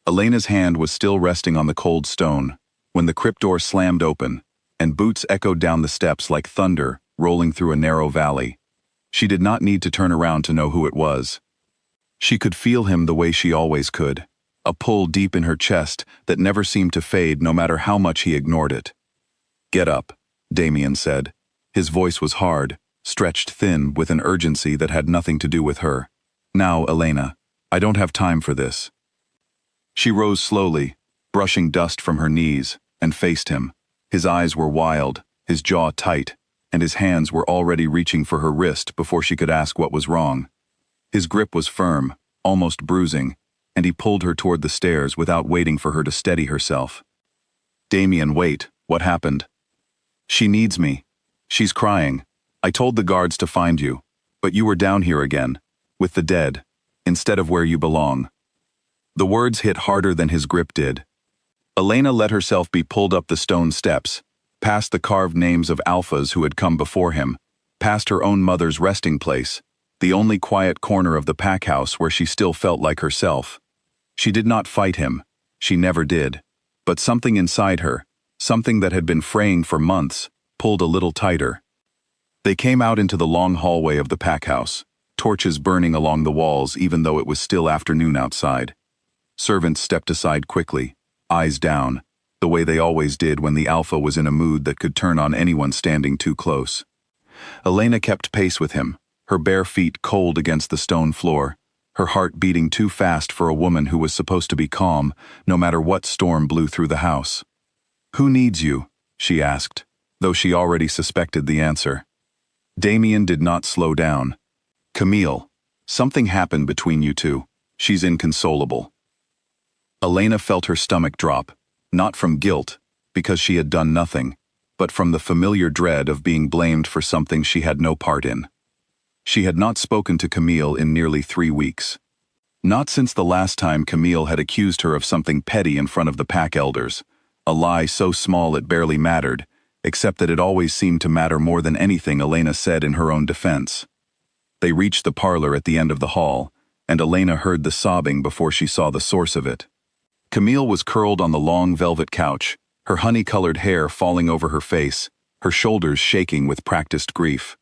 Elena's hand was still resting on the cold stone when the crypt door slammed open, and boots echoed down the steps like thunder rolling through a narrow valley. She did not need to turn around to know who it was. She could feel him the way she always could, a pull deep in her chest that never seemed to fade no matter how much he ignored it. "Get up," Damien said. His voice was hard, stretched thin with an urgency that had nothing to do with her. "Now, Elena, I don't have time for this." She rose slowly, brushing dust from her knees, and faced him. His eyes were wild, his jaw tight, and his hands were already reaching for her wrist before she could ask what was wrong. His grip was firm, almost bruising, and he pulled her toward the stairs without waiting for her to steady herself. "Damien, wait, what happened?" "She needs me. She's crying. I told the guards to find you, but you were down here again, with the dead, instead of where you belong." The words hit harder than his grip did. Elena let herself be pulled up the stone steps, past the carved names of alphas who had come before him, past her own mother's resting place, the only quiet corner of the pack house where she still felt like herself. She did not fight him, she never did, but something inside her, something that had been fraying for months, pulled a little tighter. They came out into the long hallway of the pack house, torches burning along the walls even though it was still afternoon outside. Servants stepped aside quickly, eyes down, the way they always did when the alpha was in a mood that could turn on anyone standing too close. Elena kept pace with him, her bare feet cold against the stone floor, her heart beating too fast for a woman who was supposed to be calm, no matter what storm blew through the house. "Who needs you?" she asked, though she already suspected the answer. Damien did not slow down. "Camille, something happened between you two. She's inconsolable." Elena felt her stomach drop, not from guilt, because she had done nothing, but from the familiar dread of being blamed for something she had no part in. She had not spoken to Camille in nearly 3 weeks. Not since the last time Camille had accused her of something petty in front of the pack elders, a lie so small it barely mattered, except that it always seemed to matter more than anything Elena said in her own defense. They reached the parlor at the end of the hall, and Elena heard the sobbing before she saw the source of it. Camille was curled on the long velvet couch, her honey-colored hair falling over her face, her shoulders shaking with practiced grief.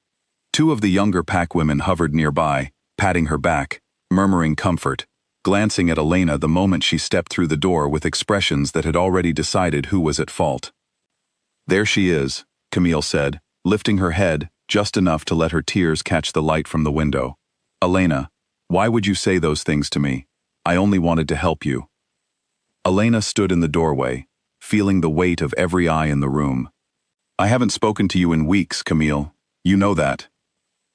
2 of the younger pack women hovered nearby, patting her back, murmuring comfort, glancing at Elena the moment she stepped through the door with expressions that had already decided who was at fault. "There she is," Camille said, lifting her head just enough to let her tears catch the light from the window. "Elena, why would you say those things to me? I only wanted to help you." Elena stood in the doorway, feeling the weight of every eye in the room. "I haven't spoken to you in weeks, Camille. You know that."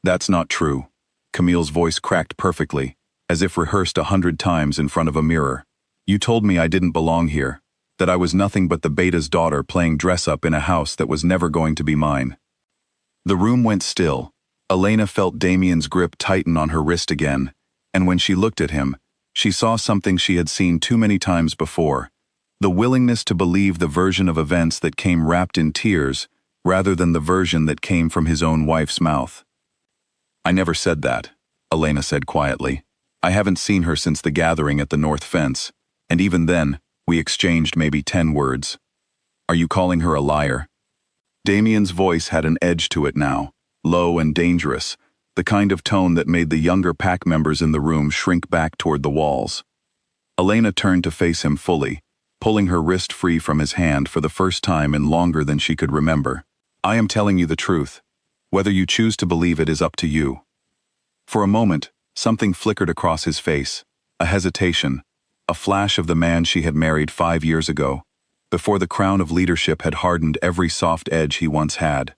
"That's not true." Camille's voice cracked perfectly, as if rehearsed 100 times in front of a mirror. "You told me I didn't belong here, that I was nothing but the beta's daughter playing dress-up in a house that was never going to be mine." The room went still. Elena felt Damien's grip tighten on her wrist again, and when she looked at him, she saw something she had seen too many times before, the willingness to believe the version of events that came wrapped in tears rather than the version that came from his own wife's mouth. "I never said that," Elena said quietly. "I haven't seen her since the gathering at the north fence, and even then, we exchanged maybe 10 words. Are you calling her a liar?" Damien's voice had an edge to it now, low and dangerous, the kind of tone that made the younger pack members in the room shrink back toward the walls. Elena turned to face him fully, pulling her wrist free from his hand for the first time in longer than she could remember. "I am telling you the truth. Whether you choose to believe it is up to you." For a moment, something flickered across his face, a hesitation, a flash of the man she had married 5 years ago, before the crown of leadership had hardened every soft edge he once had.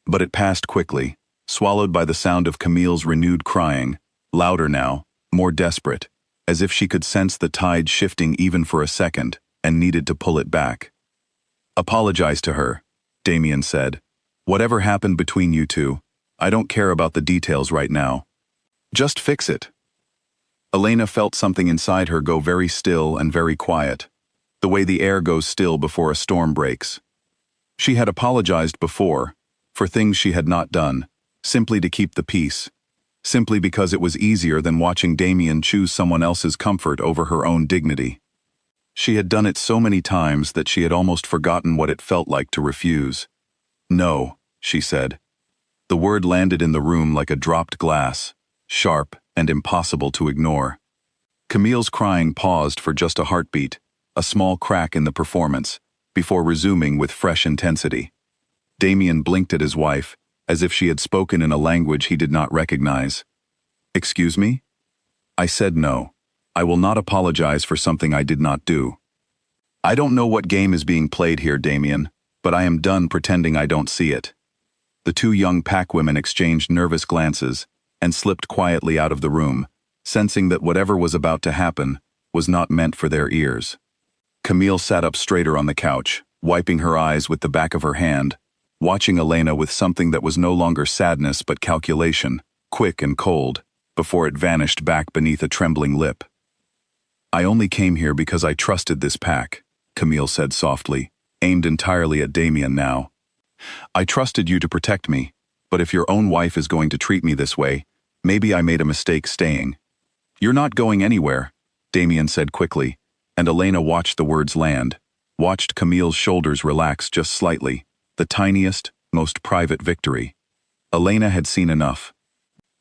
But it passed quickly, swallowed by the sound of Camille's renewed crying, louder now, more desperate, as if she could sense the tide shifting even for a second and needed to pull it back. "Apologize to her," Damien said. "Whatever happened between you two, I don't care about the details right now. Just fix it." Elena felt something inside her go very still and very quiet, the way the air goes still before a storm breaks. She had apologized before, for things she had not done, simply to keep the peace, simply because it was easier than watching Damien choose someone else's comfort over her own dignity. She had done it so many times that she had almost forgotten what it felt like to refuse. "No," she said. The word landed in the room like a dropped glass, sharp and impossible to ignore. Camille's crying paused for just a heartbeat, a small crack in the performance, before resuming with fresh intensity. Damien blinked at his wife, as if she had spoken in a language he did not recognize. "Excuse me?" "I said no. I will not apologize for something I did not do." "I don't know what game is being played here, Damien, but I am done pretending I don't see it." The two young packwomen exchanged nervous glances and slipped quietly out of the room, sensing that whatever was about to happen was not meant for their ears. Camille sat up straighter on the couch, wiping her eyes with the back of her hand, watching Elena with something that was no longer sadness but calculation, quick and cold, before it vanished back beneath a trembling lip. "I only came here because I trusted this pack," Camille said softly, aimed entirely at Damien now. "I trusted you to protect me, but if your own wife is going to treat me this way, maybe I made a mistake staying." "You're not going anywhere," Damien said quickly, and Elena watched the words land, watched Camille's shoulders relax just slightly, the tiniest, most private victory. Elena had seen enough.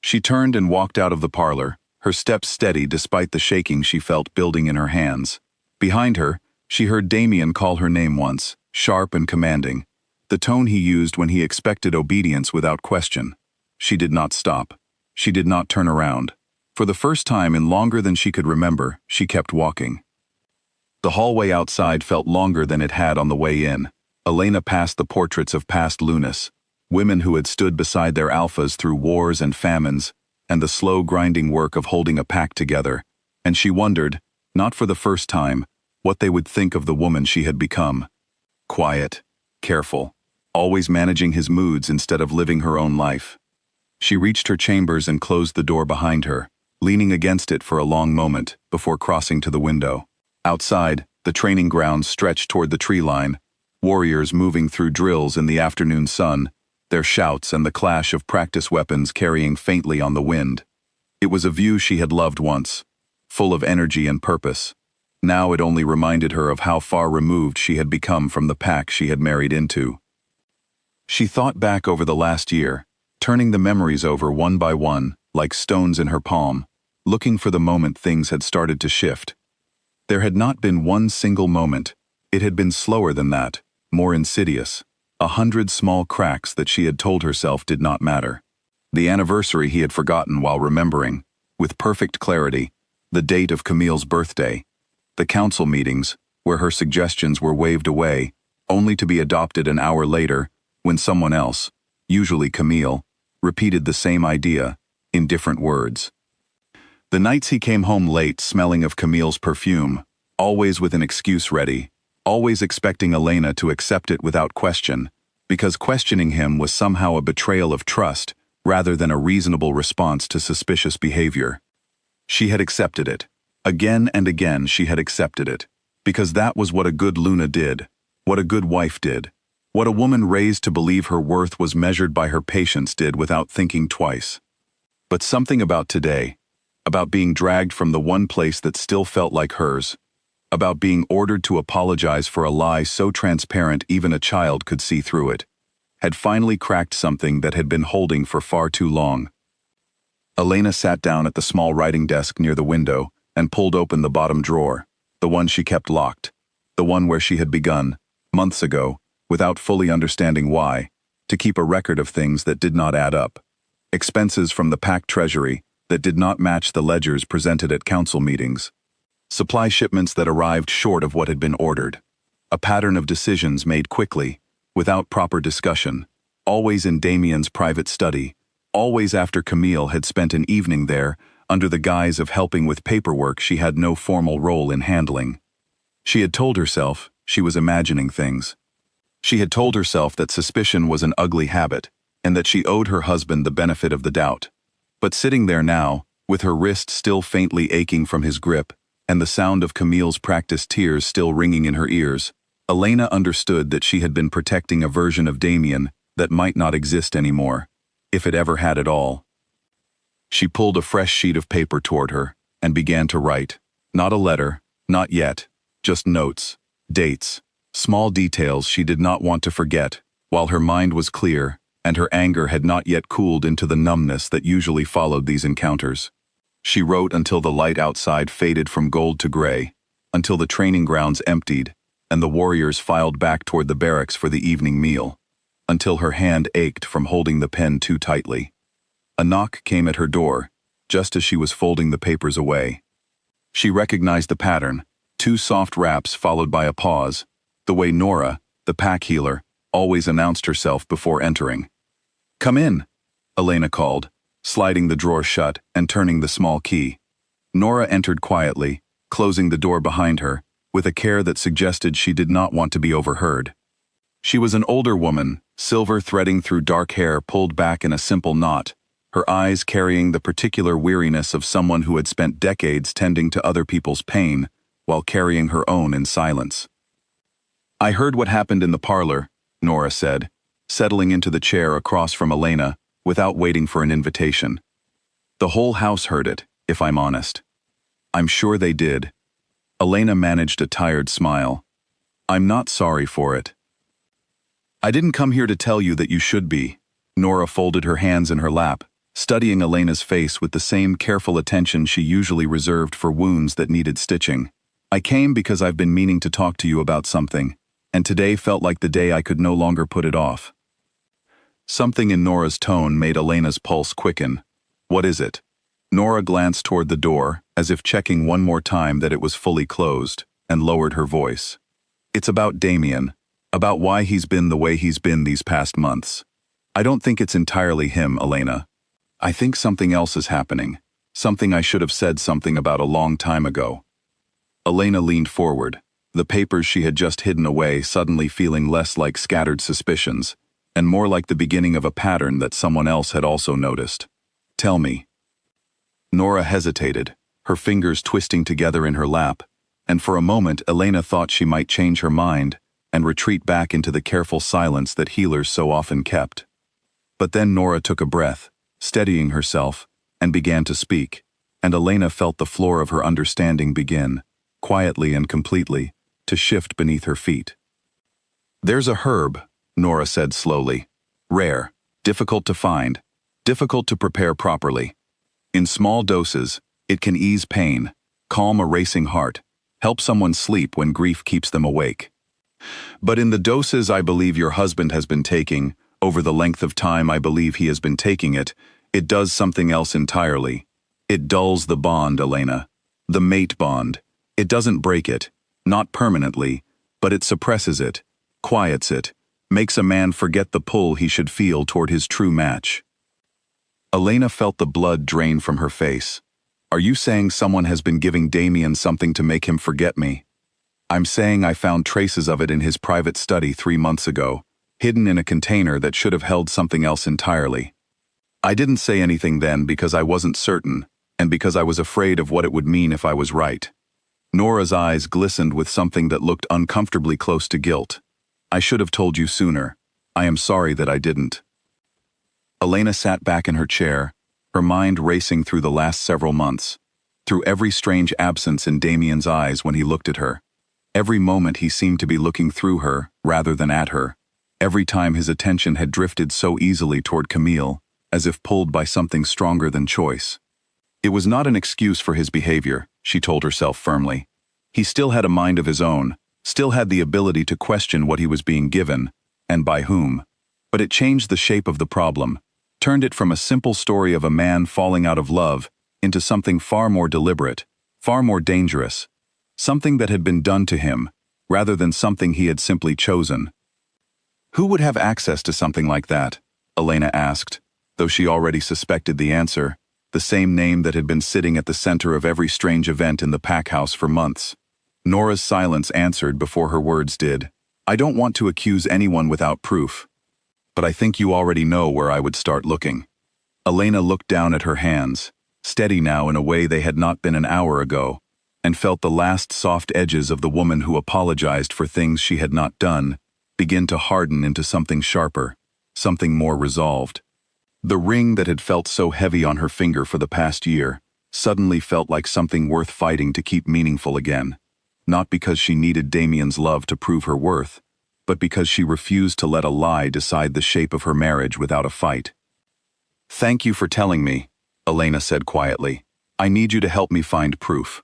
She turned and walked out of the parlor, her steps steady despite the shaking she felt building in her hands. Behind her, she heard Damien call her name once, sharp and commanding, the tone he used when he expected obedience without question. She did not stop. She did not turn around. For the first time in longer than she could remember, she kept walking. The hallway outside felt longer than it had on the way in. Elena passed the portraits of past Lunas, women who had stood beside their alphas through wars and famines, and the slow grinding work of holding a pack together, and she wondered, not for the first time, what they would think of the woman she had become. Quiet, careful, always managing his moods instead of living her own life. She reached her chambers and closed the door behind her, leaning against it for a long moment before crossing to the window. Outside, the training grounds stretched toward the tree line, warriors moving through drills in the afternoon sun, their shouts and the clash of practice weapons carrying faintly on the wind. It was a view she had loved once, full of energy and purpose. Now it only reminded her of how far removed she had become from the pack she had married into. She thought back over the last year, turning the memories over one by one, like stones in her palm, looking for the moment things had started to shift. There had not been one single moment. It had been slower than that, more insidious. 100 small cracks that she had told herself did not matter. The anniversary he had forgotten while remembering, with perfect clarity, the date of Camille's birthday. The council meetings, where her suggestions were waved away, only to be adopted an hour later, when someone else, usually Camille, repeated the same idea, in different words. The nights he came home late smelling of Camille's perfume, always with an excuse ready, always expecting Elena to accept it without question, because questioning him was somehow a betrayal of trust rather than a reasonable response to suspicious behavior. She had accepted it. Again and again she had accepted it, because that was what a good Luna did, what a good wife did, what a woman raised to believe her worth was measured by her patience did without thinking twice. But something about today, about being dragged from the one place that still felt like hers, about being ordered to apologize for a lie so transparent even a child could see through it, had finally cracked something that had been holding for far too long. Elena sat down at the small writing desk near the window and pulled open the bottom drawer, the one she kept locked, the one where she had begun, months ago, without fully understanding why, to keep a record of things that did not add up, expenses from the packed treasury that did not match the ledgers presented at council meetings, supply shipments that arrived short of what had been ordered, a pattern of decisions made quickly, without proper discussion, always in Damien's private study, always after Camille had spent an evening there, under the guise of helping with paperwork she had no formal role in handling. She had told herself she was imagining things. She had told herself that suspicion was an ugly habit, and that she owed her husband the benefit of the doubt. But sitting there now, with her wrist still faintly aching from his grip, and the sound of Camille's practiced tears still ringing in her ears, Elena understood that she had been protecting a version of Damien that might not exist anymore, if it ever had at all. She pulled a fresh sheet of paper toward her and began to write, not a letter, not yet, just notes, dates, small details she did not want to forget, while her mind was clear and her anger had not yet cooled into the numbness that usually followed these encounters. She wrote until the light outside faded from gold to gray, until the training grounds emptied and the warriors filed back toward the barracks for the evening meal, until her hand ached from holding the pen too tightly. A knock came at her door, just as she was folding the papers away. She recognized the pattern, 2 soft raps followed by a pause, the way Nora, the pack healer, always announced herself before entering. "Come in," Elena called, sliding the drawer shut and turning the small key. Nora entered quietly, closing the door behind her, with a care that suggested she did not want to be overheard. She was an older woman, silver threading through dark hair pulled back in a simple knot, her eyes carrying the particular weariness of someone who had spent decades tending to other people's pain, while carrying her own in silence. "I heard what happened in the parlor," Nora said, settling into the chair across from Elena, without waiting for an invitation. "The whole house heard it, if I'm honest." "I'm sure they did." Elena managed a tired smile. "I'm not sorry for it." "I didn't come here to tell you that you should be." Nora folded her hands in her lap, studying Elena's face with the same careful attention she usually reserved for wounds that needed stitching. "I came because I've been meaning to talk to you about something, and today felt like the day I could no longer put it off." Something in Nora's tone made Elena's pulse quicken. "What is it?" Nora glanced toward the door, as if checking one more time that it was fully closed, and lowered her voice. "It's about Damien, about why he's been the way he's been these past months. I don't think it's entirely him, Elena. I think something else is happening, something I should have said something about a long time ago." Elena leaned forward, the papers she had just hidden away suddenly feeling less like scattered suspicions, and more like the beginning of a pattern that someone else had also noticed. "Tell me." Nora hesitated, her fingers twisting together in her lap, and for a moment Elena thought she might change her mind and retreat back into the careful silence that healers so often kept. But then Nora took a breath, steadying herself, and began to speak, and Elena felt the floor of her understanding begin, quietly and completely, to shift beneath her feet. "There's a herb," Nora said slowly. "Rare, difficult to find, difficult to prepare properly. In small doses, it can ease pain, calm a racing heart, help someone sleep when grief keeps them awake. But in the doses I believe your husband has been taking, over the length of time I believe he has been taking it, it does something else entirely. It dulls the bond, Elena. The mate bond. It doesn't break it, not permanently, but it suppresses it, quiets it, makes a man forget the pull he should feel toward his true match." Elena felt the blood drain from her face. "Are you saying someone has been giving Damien something to make him forget me?" "I'm saying I found traces of it in his private study 3 months ago, hidden in a container that should have held something else entirely. I didn't say anything then because I wasn't certain, and because I was afraid of what it would mean if I was right." Nora's eyes glistened with something that looked uncomfortably close to guilt. "I should have told you sooner. I am sorry that I didn't." Elena sat back in her chair, her mind racing through the last several months, through every strange absence in Damien's eyes when he looked at her. Every moment he seemed to be looking through her, rather than at her. Every time his attention had drifted so easily toward Camille, as if pulled by something stronger than choice. It was not an excuse for his behavior, she told herself firmly. He still had a mind of his own, still had the ability to question what he was being given, and by whom. But it changed the shape of the problem, turned it from a simple story of a man falling out of love into something far more deliberate, far more dangerous, something that had been done to him, rather than something he had simply chosen. Who would have access to something like that? Elena asked, though she already suspected the answer, the same name that had been sitting at the center of every strange event in the pack house for months. Nora's silence answered before her words did. "I don't want to accuse anyone without proof, but I think you already know where I would start looking." Elena looked down at her hands, steady now in a way they had not been an hour ago, and felt the last soft edges of the woman who apologized for things she had not done begin to harden into something sharper, something more resolved. The ring that had felt so heavy on her finger for the past year suddenly felt like something worth fighting to keep meaningful again. not because she needed Damien's love to prove her worth, but because she refused to let a lie decide the shape of her marriage without a fight. "Thank you for telling me," Elena said quietly. "I need you to help me find proof.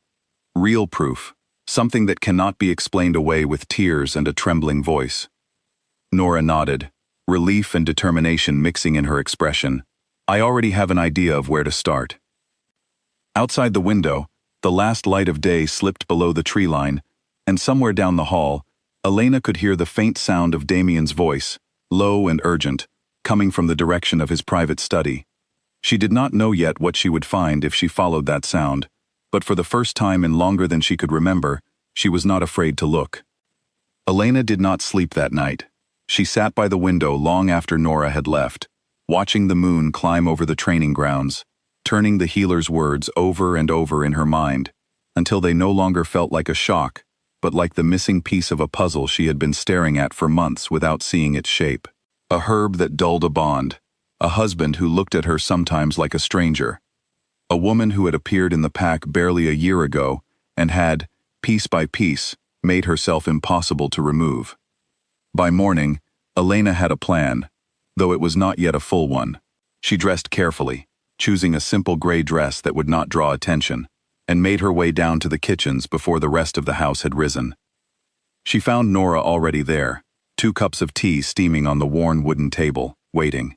Real proof. Something that cannot be explained away with tears and a trembling voice." Nora nodded, relief and determination mixing in her expression. "I already have an idea of where to start." Outside the window, the last light of day slipped below the tree line, and somewhere down the hall, Elena could hear the faint sound of Damien's voice, low and urgent, coming from the direction of his private study. She did not know yet what she would find if she followed that sound, but for the first time in longer than she could remember, she was not afraid to look. Elena did not sleep that night. She sat by the window long after Nora had left, watching the moon climb over the training grounds, turning the healer's words over and over in her mind, until they no longer felt like a shock, but like the missing piece of a puzzle she had been staring at for months without seeing its shape. A herb that dulled a bond, a husband who looked at her sometimes like a stranger, a woman who had appeared in the pack barely a year ago and had, piece by piece, made herself impossible to remove. By morning, Elena had a plan, though it was not yet a full one. She dressed carefully, choosing a simple gray dress that would not draw attention, and made her way down to the kitchens before the rest of the house had risen. She found Nora already there, 2 cups of tea steaming on the worn wooden table, waiting.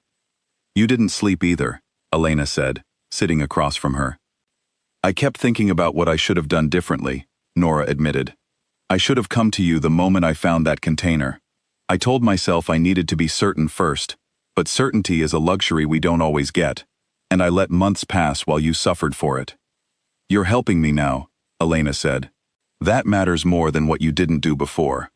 "You didn't sleep either," Elena said, sitting across from her. "I kept thinking about what I should have done differently," Nora admitted. "I should have come to you the moment I found that container. I told myself I needed to be certain first, but certainty is a luxury we don't always get, and I let months pass while you suffered for it." "You're helping me now," Elena said. "That matters more than what you didn't do before."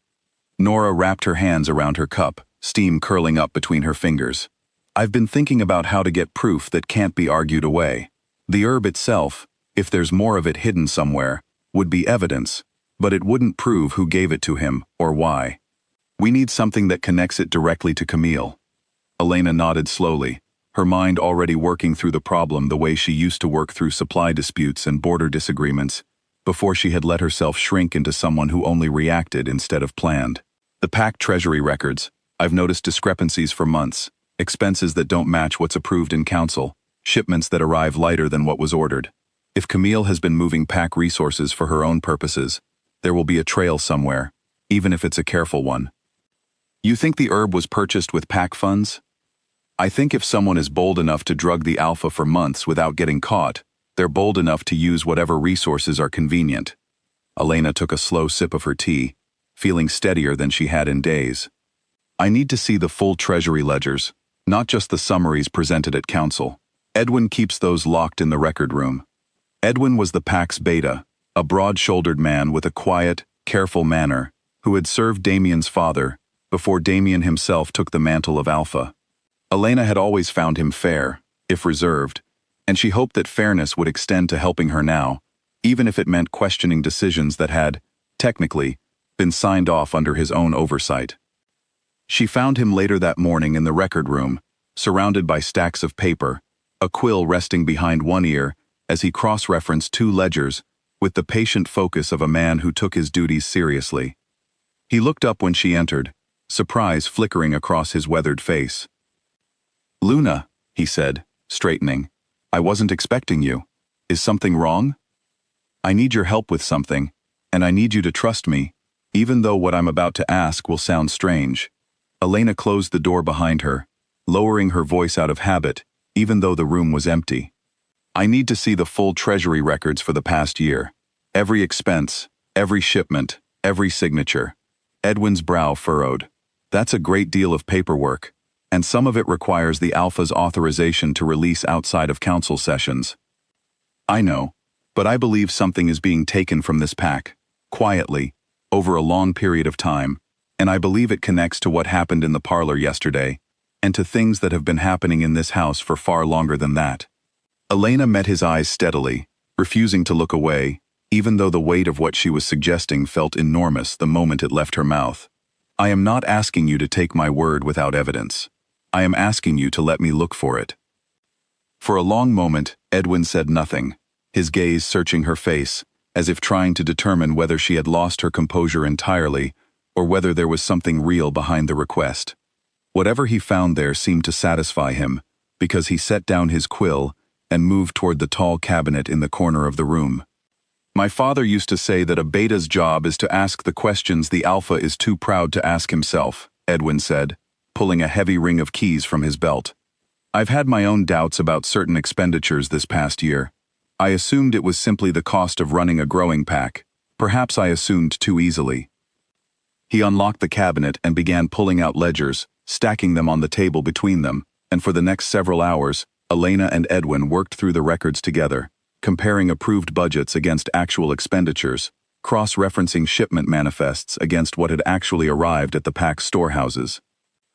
Nora wrapped her hands around her cup, steam curling up between her fingers. "I've been thinking about how to get proof that can't be argued away. The herb itself, if there's more of it hidden somewhere, would be evidence, but it wouldn't prove who gave it to him or why. We need something that connects it directly to Camille." Elena nodded slowly, her mind already working through the problem the way she used to work through supply disputes and border disagreements, before she had let herself shrink into someone who only reacted instead of planned. "The pack treasury records. I've noticed discrepancies for months, expenses that don't match what's approved in council, shipments that arrive lighter than what was ordered. If Camille has been moving pack resources for her own purposes, there will be a trail somewhere, even if it's a careful one." "You think the herb was purchased with pack funds?" "I think if someone is bold enough to drug the alpha for months without getting caught, they're bold enough to use whatever resources are convenient." Elena took a slow sip of her tea, feeling steadier than she had in days. "I need to see the full treasury ledgers, not just the summaries presented at council. Edwin keeps those locked in the record room." Edwin was the pack's beta, a broad-shouldered man with a quiet, careful manner, who had served Damien's father before Damien himself took the mantle of alpha. Elena had always found him fair, if reserved, and she hoped that fairness would extend to helping her now, even if it meant questioning decisions that had, technically, been signed off under his own oversight. She found him later that morning in the record room, surrounded by stacks of paper, a quill resting behind one ear as he cross-referenced 2 ledgers with the patient focus of a man who took his duties seriously. He looked up when she entered, surprise flickering across his weathered face. "Luna," he said, straightening, "I wasn't expecting you. Is something wrong? I need your help with something, and I need you to trust me, even though what I'm about to ask will sound strange." Elena closed the door behind her, lowering her voice out of habit, even though the room was empty. "I need to see the full treasury records for the past year. Every expense, every shipment, every signature." Edwin's brow furrowed. "That's a great deal of paperwork, and some of it requires the Alpha's authorization to release outside of council sessions." "I know, but I believe something is being taken from this pack, quietly, over a long period of time, and I believe it connects to what happened in the parlor yesterday, and to things that have been happening in this house for far longer than that." Elena met his eyes steadily, refusing to look away, even though the weight of what she was suggesting felt enormous the moment it left her mouth. "I am not asking you to take my word without evidence. I am asking you to let me look for it." For a long moment, Edwin said nothing, his gaze searching her face, as if trying to determine whether she had lost her composure entirely or whether there was something real behind the request. Whatever he found there seemed to satisfy him, because he set down his quill and moved toward the tall cabinet in the corner of the room. My father used to say that a beta's job is to ask the questions the alpha is too proud to ask himself, Edwin said, pulling a heavy ring of keys from his belt. I've had my own doubts about certain expenditures this past year. I assumed it was simply the cost of running a growing pack. Perhaps I assumed too easily. He unlocked the cabinet and began pulling out ledgers, stacking them on the table between them, and for the next several hours, Elena and Edwin worked through the records together, comparing approved budgets against actual expenditures, cross-referencing shipment manifests against what had actually arrived at the pack's storehouses.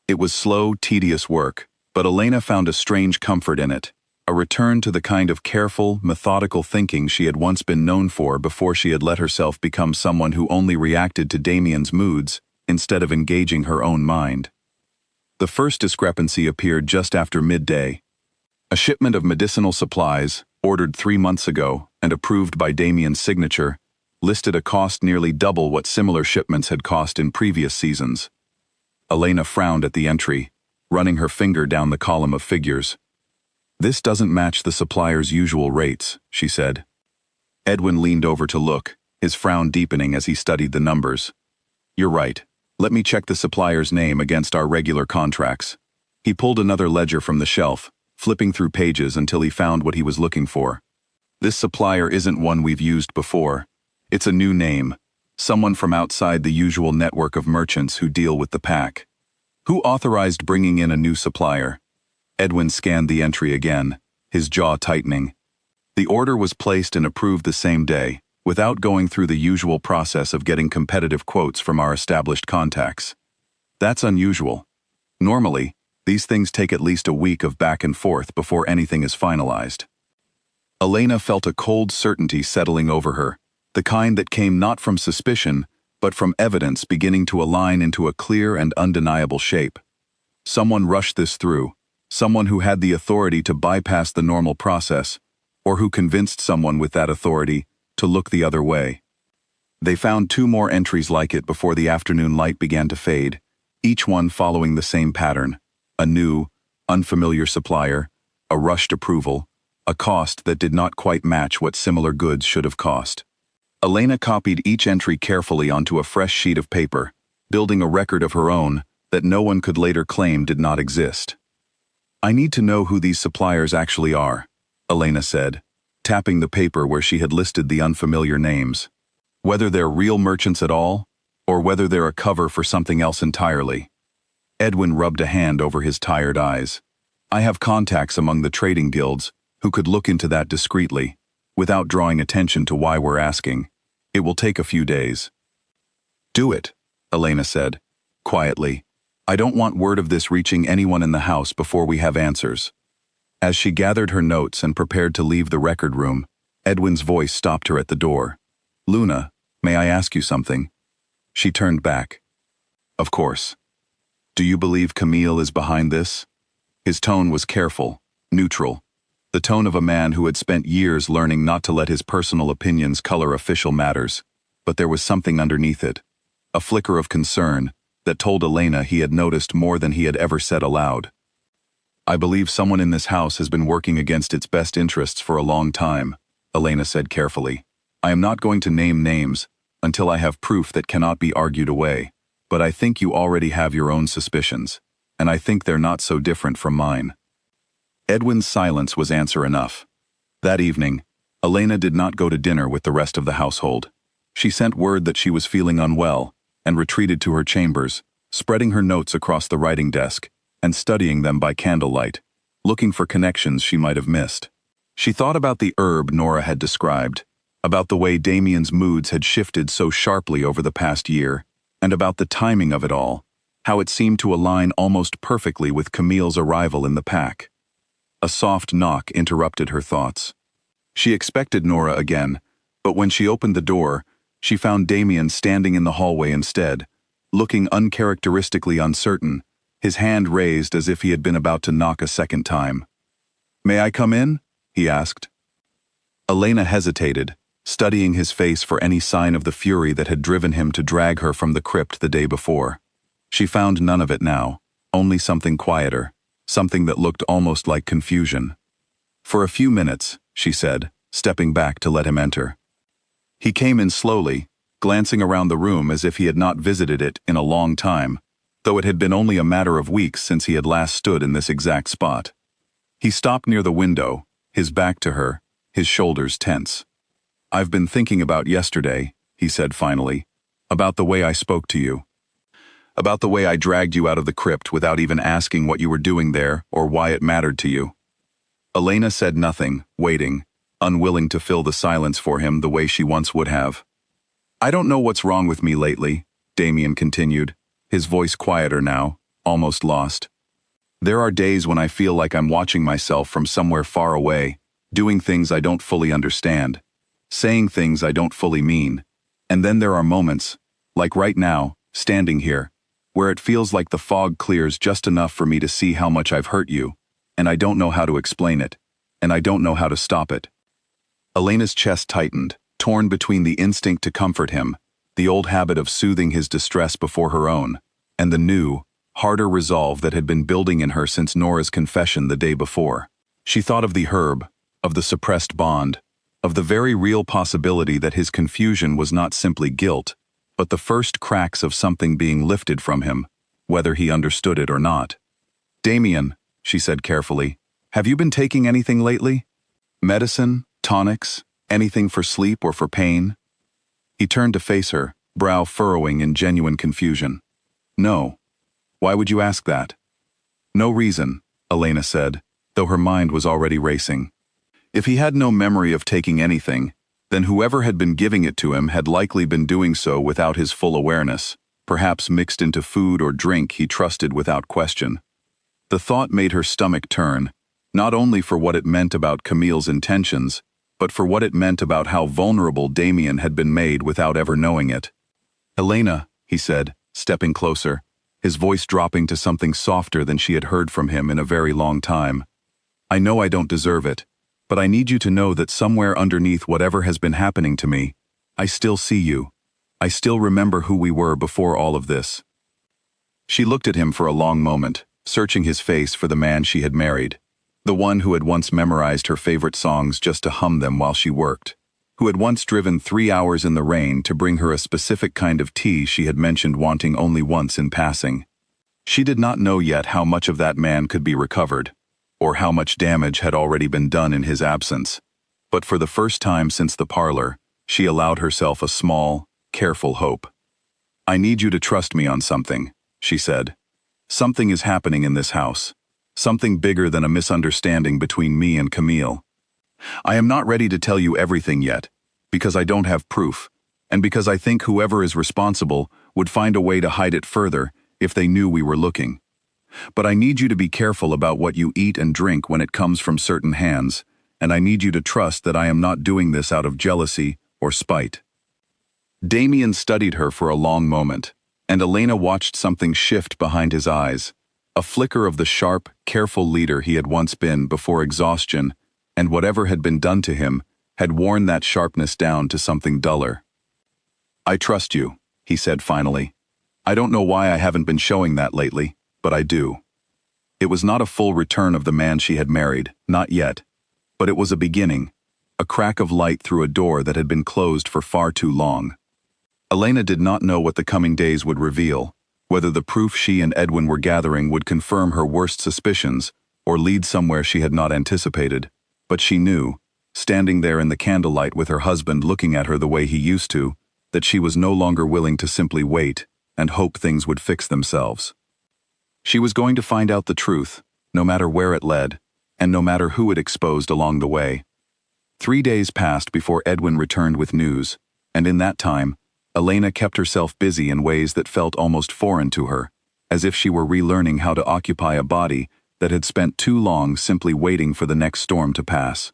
It was slow, tedious work, but Elena found a strange comfort in it, a return to the kind of careful, methodical thinking she had once been known for before she had let herself become someone who only reacted to Damien's moods instead of engaging her own mind. The first discrepancy appeared just after midday. A shipment of medicinal supplies, ordered 3 months ago and approved by Damien's signature, listed a cost nearly double what similar shipments had cost in previous seasons. Elena frowned at the entry, running her finger down the column of figures. This doesn't match the supplier's usual rates, she said. Edwin leaned over to look, his frown deepening as he studied the numbers. You're right. Let me check the supplier's name against our regular contracts. He pulled another ledger from the shelf, flipping through pages until he found what he was looking for. This supplier isn't one we've used before. It's a new name, someone from outside the usual network of merchants who deal with the pack. Who authorized bringing in a new supplier? Edwin scanned the entry again, his jaw tightening. The order was placed and approved the same day, without going through the usual process of getting competitive quotes from our established contacts. That's unusual. Normally, these things take at least a week of back and forth before anything is finalized. Elena felt a cold certainty settling over her, the kind that came not from suspicion, but from evidence beginning to align into a clear and undeniable shape. Someone rushed this through, someone who had the authority to bypass the normal process, or who convinced someone with that authority to look the other way. They found 2 more entries like it before the afternoon light began to fade, each one following the same pattern: a new, unfamiliar supplier, a rushed approval, a cost that did not quite match what similar goods should have cost. Elena copied each entry carefully onto a fresh sheet of paper, building a record of her own that no one could later claim did not exist. I need to know who these suppliers actually are, Elena said, tapping the paper where she had listed the unfamiliar names. Whether they're real merchants at all, or whether they're a cover for something else entirely. Edwin rubbed a hand over his tired eyes. I have contacts among the trading guilds who could look into that discreetly, without drawing attention to why we're asking. It will take a few days. Do it, Elena said, quietly. I don't want word of this reaching anyone in the house before we have answers. As she gathered her notes and prepared to leave the record room, Edwin's voice stopped her at the door. Luna, may I ask you something? She turned back. Of course. Do you believe Camille is behind this? His tone was careful, neutral, the tone of a man who had spent years learning not to let his personal opinions color official matters, but there was something underneath it, a flicker of concern that told Elena he had noticed more than he had ever said aloud. I believe someone in this house has been working against its best interests for a long time, Elena said carefully. I am not going to name names until I have proof that cannot be argued away, but I think you already have your own suspicions, and I think they're not so different from mine. Edwin's silence was answer enough. That evening, Elena did not go to dinner with the rest of the household. She sent word that she was feeling unwell and retreated to her chambers, spreading her notes across the writing desk and studying them by candlelight, looking for connections she might have missed. She thought about the herb Nora had described, about the way Damien's moods had shifted so sharply over the past year, and about the timing of it all, how it seemed to align almost perfectly with Camille's arrival in the pack. A soft knock interrupted her thoughts. She expected Nora again, but when she opened the door, she found Damien standing in the hallway instead, looking uncharacteristically uncertain, his hand raised as if he had been about to knock a second time. May I come in? He asked. Elena hesitated, studying his face for any sign of the fury that had driven him to drag her from the crypt the day before. She found none of it now, only something quieter, something that looked almost like confusion. "For a few minutes," she said, stepping back to let him enter. He came in slowly, glancing around the room as if he had not visited it in a long time, though it had been only a matter of weeks since he had last stood in this exact spot. He stopped near the window, his back to her, his shoulders tense. "I've been thinking about yesterday," he said finally, "about the way I spoke to you. About the way I dragged you out of the crypt without even asking what you were doing there or why it mattered to you." Elena said nothing, waiting, unwilling to fill the silence for him the way she once would have. "I don't know what's wrong with me lately," Damien continued, his voice quieter now, almost lost. "There are days when I feel like I'm watching myself from somewhere far away, doing things I don't fully understand, saying things I don't fully mean. And then there are moments, like right now, standing here, where it feels like the fog clears just enough for me to see how much I've hurt you, and I don't know how to explain it, and I don't know how to stop it." Elena's chest tightened, torn between the instinct to comfort him, the old habit of soothing his distress before her own, and the new, harder resolve that had been building in her since Nora's confession the day before. She thought of the herb, of the suppressed bond, of the very real possibility that his confusion was not simply guilt, but the first cracks of something being lifted from him, whether he understood it or not. "Damien," she said carefully, "have you been taking anything lately? Medicine, tonics, anything for sleep or for pain?" He turned to face her, brow furrowing in genuine confusion. "No. Why would you ask that?" "No reason," Elena said, though her mind was already racing. If he had no memory of taking anything, then whoever had been giving it to him had likely been doing so without his full awareness, perhaps mixed into food or drink he trusted without question. The thought made her stomach turn, not only for what it meant about Camille's intentions, but for what it meant about how vulnerable Damien had been made without ever knowing it. "Elena," he said, stepping closer, his voice dropping to something softer than she had heard from him in a very long time. "I know I don't deserve it, but I need you to know that somewhere underneath whatever has been happening to me, I still see you. I still remember who we were before all of this." She looked at him for a long moment, searching his face for the man she had married, the one who had once memorized her favorite songs just to hum them while she worked, who had once driven 3 hours in the rain to bring her a specific kind of tea she had mentioned wanting only once in passing. She did not know yet how much of that man could be recovered, or how much damage had already been done in his absence. But for the first time since the parlor, she allowed herself a small, careful hope. "I need you to trust me on something," she said. "Something is happening in this house. Something bigger than a misunderstanding between me and Camille. I am not ready to tell you everything yet, because I don't have proof, and because I think whoever is responsible would find a way to hide it further if they knew we were looking. But I need you to be careful about what you eat and drink when it comes from certain hands, and I need you to trust that I am not doing this out of jealousy or spite." Damien studied her for a long moment, and Elena watched something shift behind his eyes, a flicker of the sharp, careful leader he had once been before exhaustion, and whatever had been done to him had worn that sharpness down to something duller. "I trust you," he said finally. "I don't know why I haven't been showing that lately, but I do." It was not a full return of the man she had married, not yet, but it was a beginning, a crack of light through a door that had been closed for far too long. Elena did not know what the coming days would reveal, whether the proof she and Edwin were gathering would confirm her worst suspicions or lead somewhere she had not anticipated, but she knew, standing there in the candlelight with her husband looking at her the way he used to, that she was no longer willing to simply wait and hope things would fix themselves. She was going to find out the truth, no matter where it led, and no matter who it exposed along the way. 3 days passed before Edwin returned with news, and in that time, Elena kept herself busy in ways that felt almost foreign to her, as if she were relearning how to occupy a body that had spent too long simply waiting for the next storm to pass.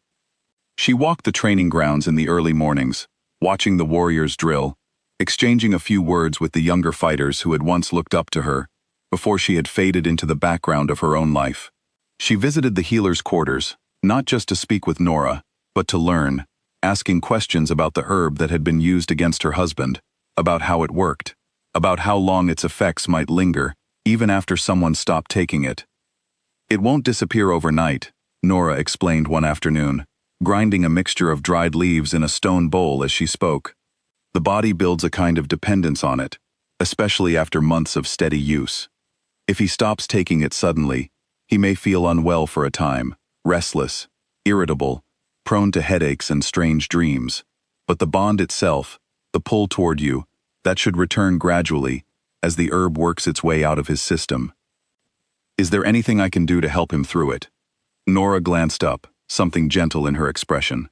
She walked the training grounds in the early mornings, watching the warriors drill, exchanging a few words with the younger fighters who had once looked up to her, before she had faded into the background of her own life. She visited the healers' quarters, not just to speak with Nora, but to learn, asking questions about the herb that had been used against her husband, about how it worked, about how long its effects might linger, even after someone stopped taking it. "It won't disappear overnight," Nora explained one afternoon, grinding a mixture of dried leaves in a stone bowl as she spoke. "The body builds a kind of dependence on it, especially after months of steady use. If he stops taking it suddenly, he may feel unwell for a time, restless, irritable, prone to headaches and strange dreams. But the bond itself, the pull toward you, that should return gradually as the herb works its way out of his system. Is there anything I can do to help him through it?" Nora glanced up, something gentle in her expression.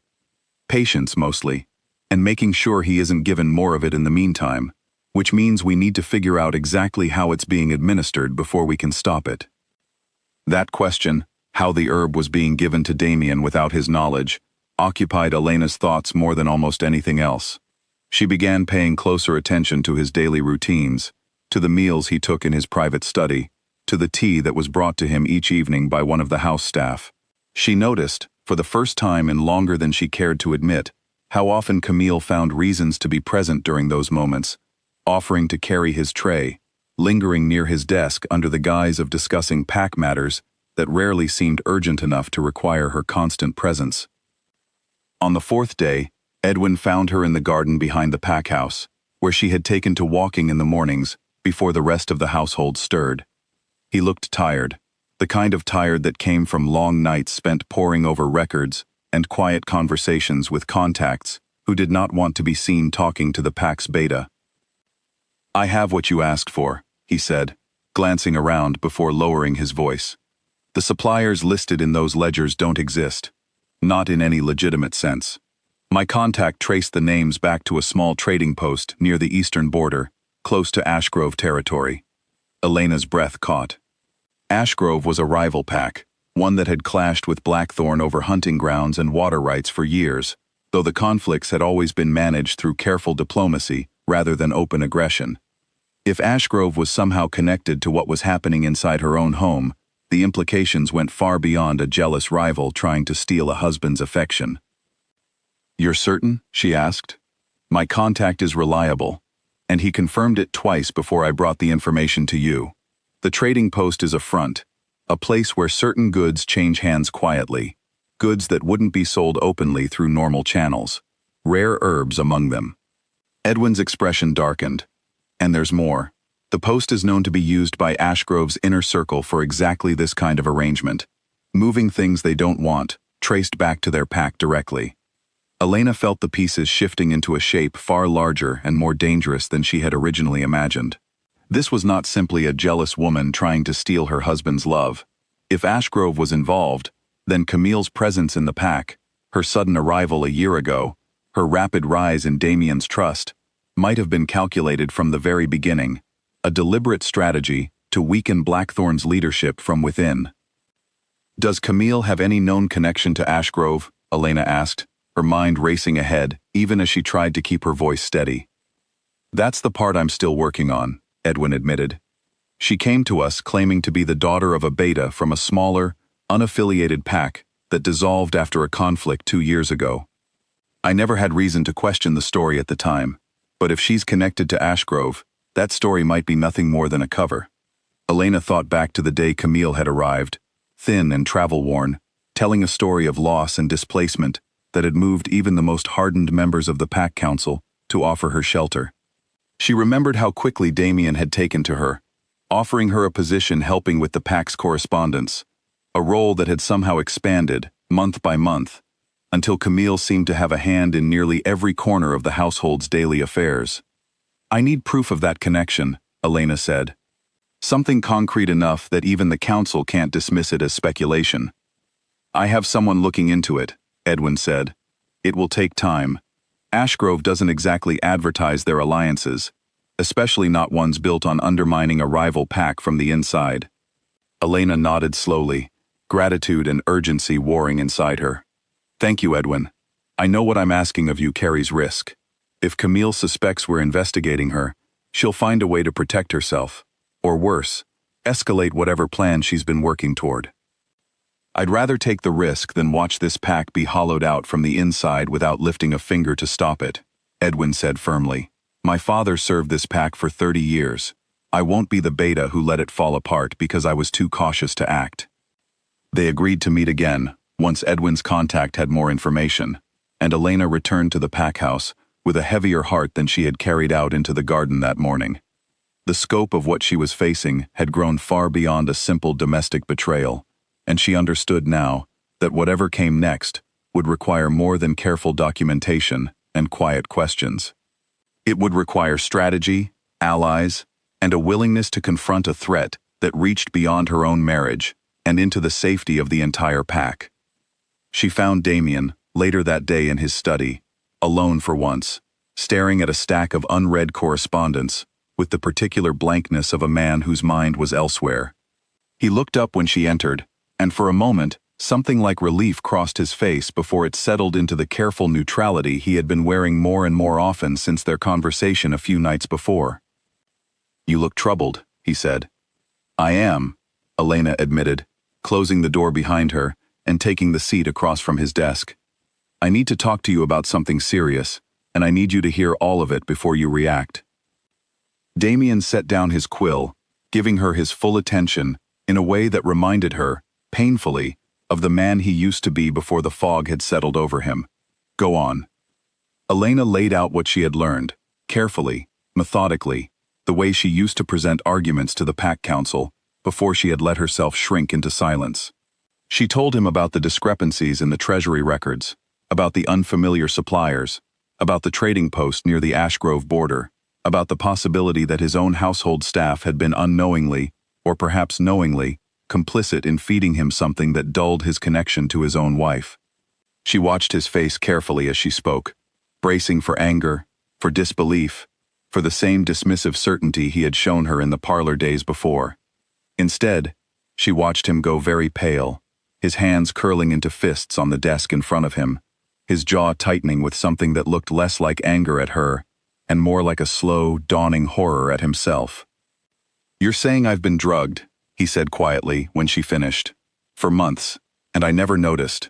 "Patience, mostly, and making sure he isn't given more of it in the meantime, which means we need to figure out exactly how it's being administered before we can stop it." That question, how the herb was being given to Damien without his knowledge, occupied Elena's thoughts more than almost anything else. She began paying closer attention to his daily routines, to the meals he took in his private study, to the tea that was brought to him each evening by one of the house staff. She noticed, for the first time in longer than she cared to admit, how often Camille found reasons to be present during those moments, offering to carry his tray, lingering near his desk under the guise of discussing pack matters that rarely seemed urgent enough to require her constant presence. On the fourth day, Edwin found her in the garden behind the pack house, where she had taken to walking in the mornings before the rest of the household stirred. He looked tired, the kind of tired that came from long nights spent poring over records and quiet conversations with contacts who did not want to be seen talking to the pack's beta. "I have what you asked for," he said, glancing around before lowering his voice. "The suppliers listed in those ledgers don't exist. Not in any legitimate sense. My contact traced the names back to a small trading post near the eastern border, close to Ashgrove territory." Elena's breath caught. Ashgrove was a rival pack, one that had clashed with Blackthorn over hunting grounds and water rights for years, though the conflicts had always been managed through careful diplomacy rather than open aggression. If Ashgrove was somehow connected to what was happening inside her own home, the implications went far beyond a jealous rival trying to steal a husband's affection. "You're certain?" she asked. "My contact is reliable, and he confirmed it twice before I brought the information to you. The trading post is a front, a place where certain goods change hands quietly, goods that wouldn't be sold openly through normal channels, rare herbs among them." Edwin's expression darkened. "And there's more. The post is known to be used by Ashgrove's inner circle for exactly this kind of arrangement, moving things they don't want, traced back to their pack directly." Elena felt the pieces shifting into a shape far larger and more dangerous than she had originally imagined. This was not simply a jealous woman trying to steal her husband's love. If Ashgrove was involved, then Camille's presence in the pack, her sudden arrival a year ago, her rapid rise in Damien's trust, might have been calculated from the very beginning, a deliberate strategy to weaken Blackthorn's leadership from within. "Does Camille have any known connection to Ashgrove?" Elena asked, her mind racing ahead even as she tried to keep her voice steady. "That's the part I'm still working on," Edwin admitted. "She came to us claiming to be the daughter of a beta from a smaller, unaffiliated pack that dissolved after a conflict 2 years ago. I never had reason to question the story at the time, but if she's connected to Ashgrove, that story might be nothing more than a cover." Elena thought back to the day Camille had arrived, thin and travel-worn, telling a story of loss and displacement that had moved even the most hardened members of the Pack Council to offer her shelter. She remembered how quickly Damien had taken to her, offering her a position helping with the Pack's correspondence, a role that had somehow expanded, month by month, until Camille seemed to have a hand in nearly every corner of the household's daily affairs. "I need proof of that connection," Elena said. "Something concrete enough that even the council can't dismiss it as speculation." "I have someone looking into it," Edwin said. "It will take time. Ashgrove doesn't exactly advertise their alliances, especially not ones built on undermining a rival pack from the inside." Elena nodded slowly, gratitude and urgency warring inside her. "Thank you, Edwin. I know what I'm asking of you carries risk. If Camille suspects we're investigating her, she'll find a way to protect herself, or worse, escalate whatever plan she's been working toward." I'd rather take the risk than watch this pack be hollowed out from the inside without lifting a finger to stop it, Edwin said firmly. My father served this pack for 30 years. I won't be the beta who let it fall apart because I was too cautious to act. They agreed to meet again, once Edwin's contact had more information, and Elena returned to the pack house with a heavier heart than she had carried out into the garden that morning. The scope of what she was facing had grown far beyond a simple domestic betrayal, and she understood now that whatever came next would require more than careful documentation and quiet questions. It would require strategy, allies, and a willingness to confront a threat that reached beyond her own marriage and into the safety of the entire pack. She found Damien, later that day in his study, alone for once, staring at a stack of unread correspondence with the particular blankness of a man whose mind was elsewhere. He looked up when she entered, and for a moment, something like relief crossed his face before it settled into the careful neutrality he had been wearing more and more often since their conversation a few nights before. You look troubled, he said. I am, Elena admitted, closing the door behind her and taking the seat across from his desk. I need to talk to you about something serious, and I need you to hear all of it before you react. Damien set down his quill, giving her his full attention in a way that reminded her, painfully, of the man he used to be before the fog had settled over him. Go on. Elena laid out what she had learned, carefully, methodically, the way she used to present arguments to the Pack Council before she had let herself shrink into silence. She told him about the discrepancies in the Treasury records, about the unfamiliar suppliers, about the trading post near the Ashgrove border, about the possibility that his own household staff had been unknowingly, or perhaps knowingly, complicit in feeding him something that dulled his connection to his own wife. She watched his face carefully as she spoke, bracing for anger, for disbelief, for the same dismissive certainty he had shown her in the parlor days before. Instead, she watched him go very pale, his hands curling into fists on the desk in front of him, his jaw tightening with something that looked less like anger at her and more like a slow, dawning horror at himself. You're saying I've been drugged, he said quietly when she finished. For months, and I never noticed.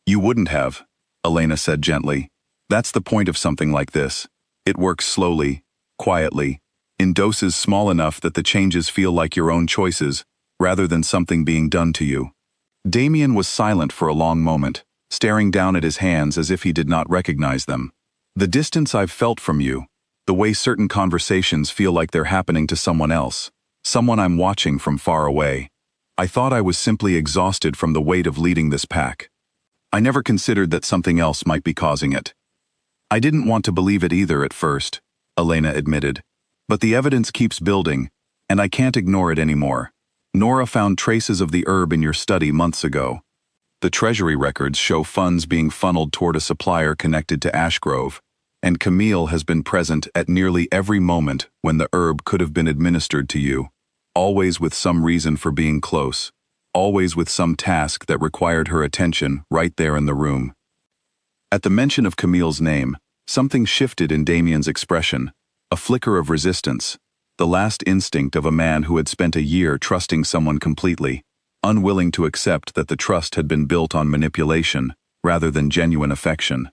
You wouldn't have, Elena said gently. That's the point of something like this. It works slowly, quietly, in doses small enough that the changes feel like your own choices, rather than something being done to you. Damien was silent for a long moment, staring down at his hands as if he did not recognize them. The distance I've felt from you, the way certain conversations feel like they're happening to someone else, someone I'm watching from far away. I thought I was simply exhausted from the weight of leading this pack. I never considered that something else might be causing it. I didn't want to believe it either at first, Elena admitted. But the evidence keeps building, and I can't ignore it anymore. Nora found traces of the herb in your study months ago. The Treasury records show funds being funneled toward a supplier connected to Ashgrove, and Camille has been present at nearly every moment when the herb could have been administered to you, always with some reason for being close, always with some task that required her attention right there in the room. At the mention of Camille's name, something shifted in Damien's expression, a flicker of resistance, the last instinct of a man who had spent a year trusting someone completely, unwilling to accept that the trust had been built on manipulation rather than genuine affection.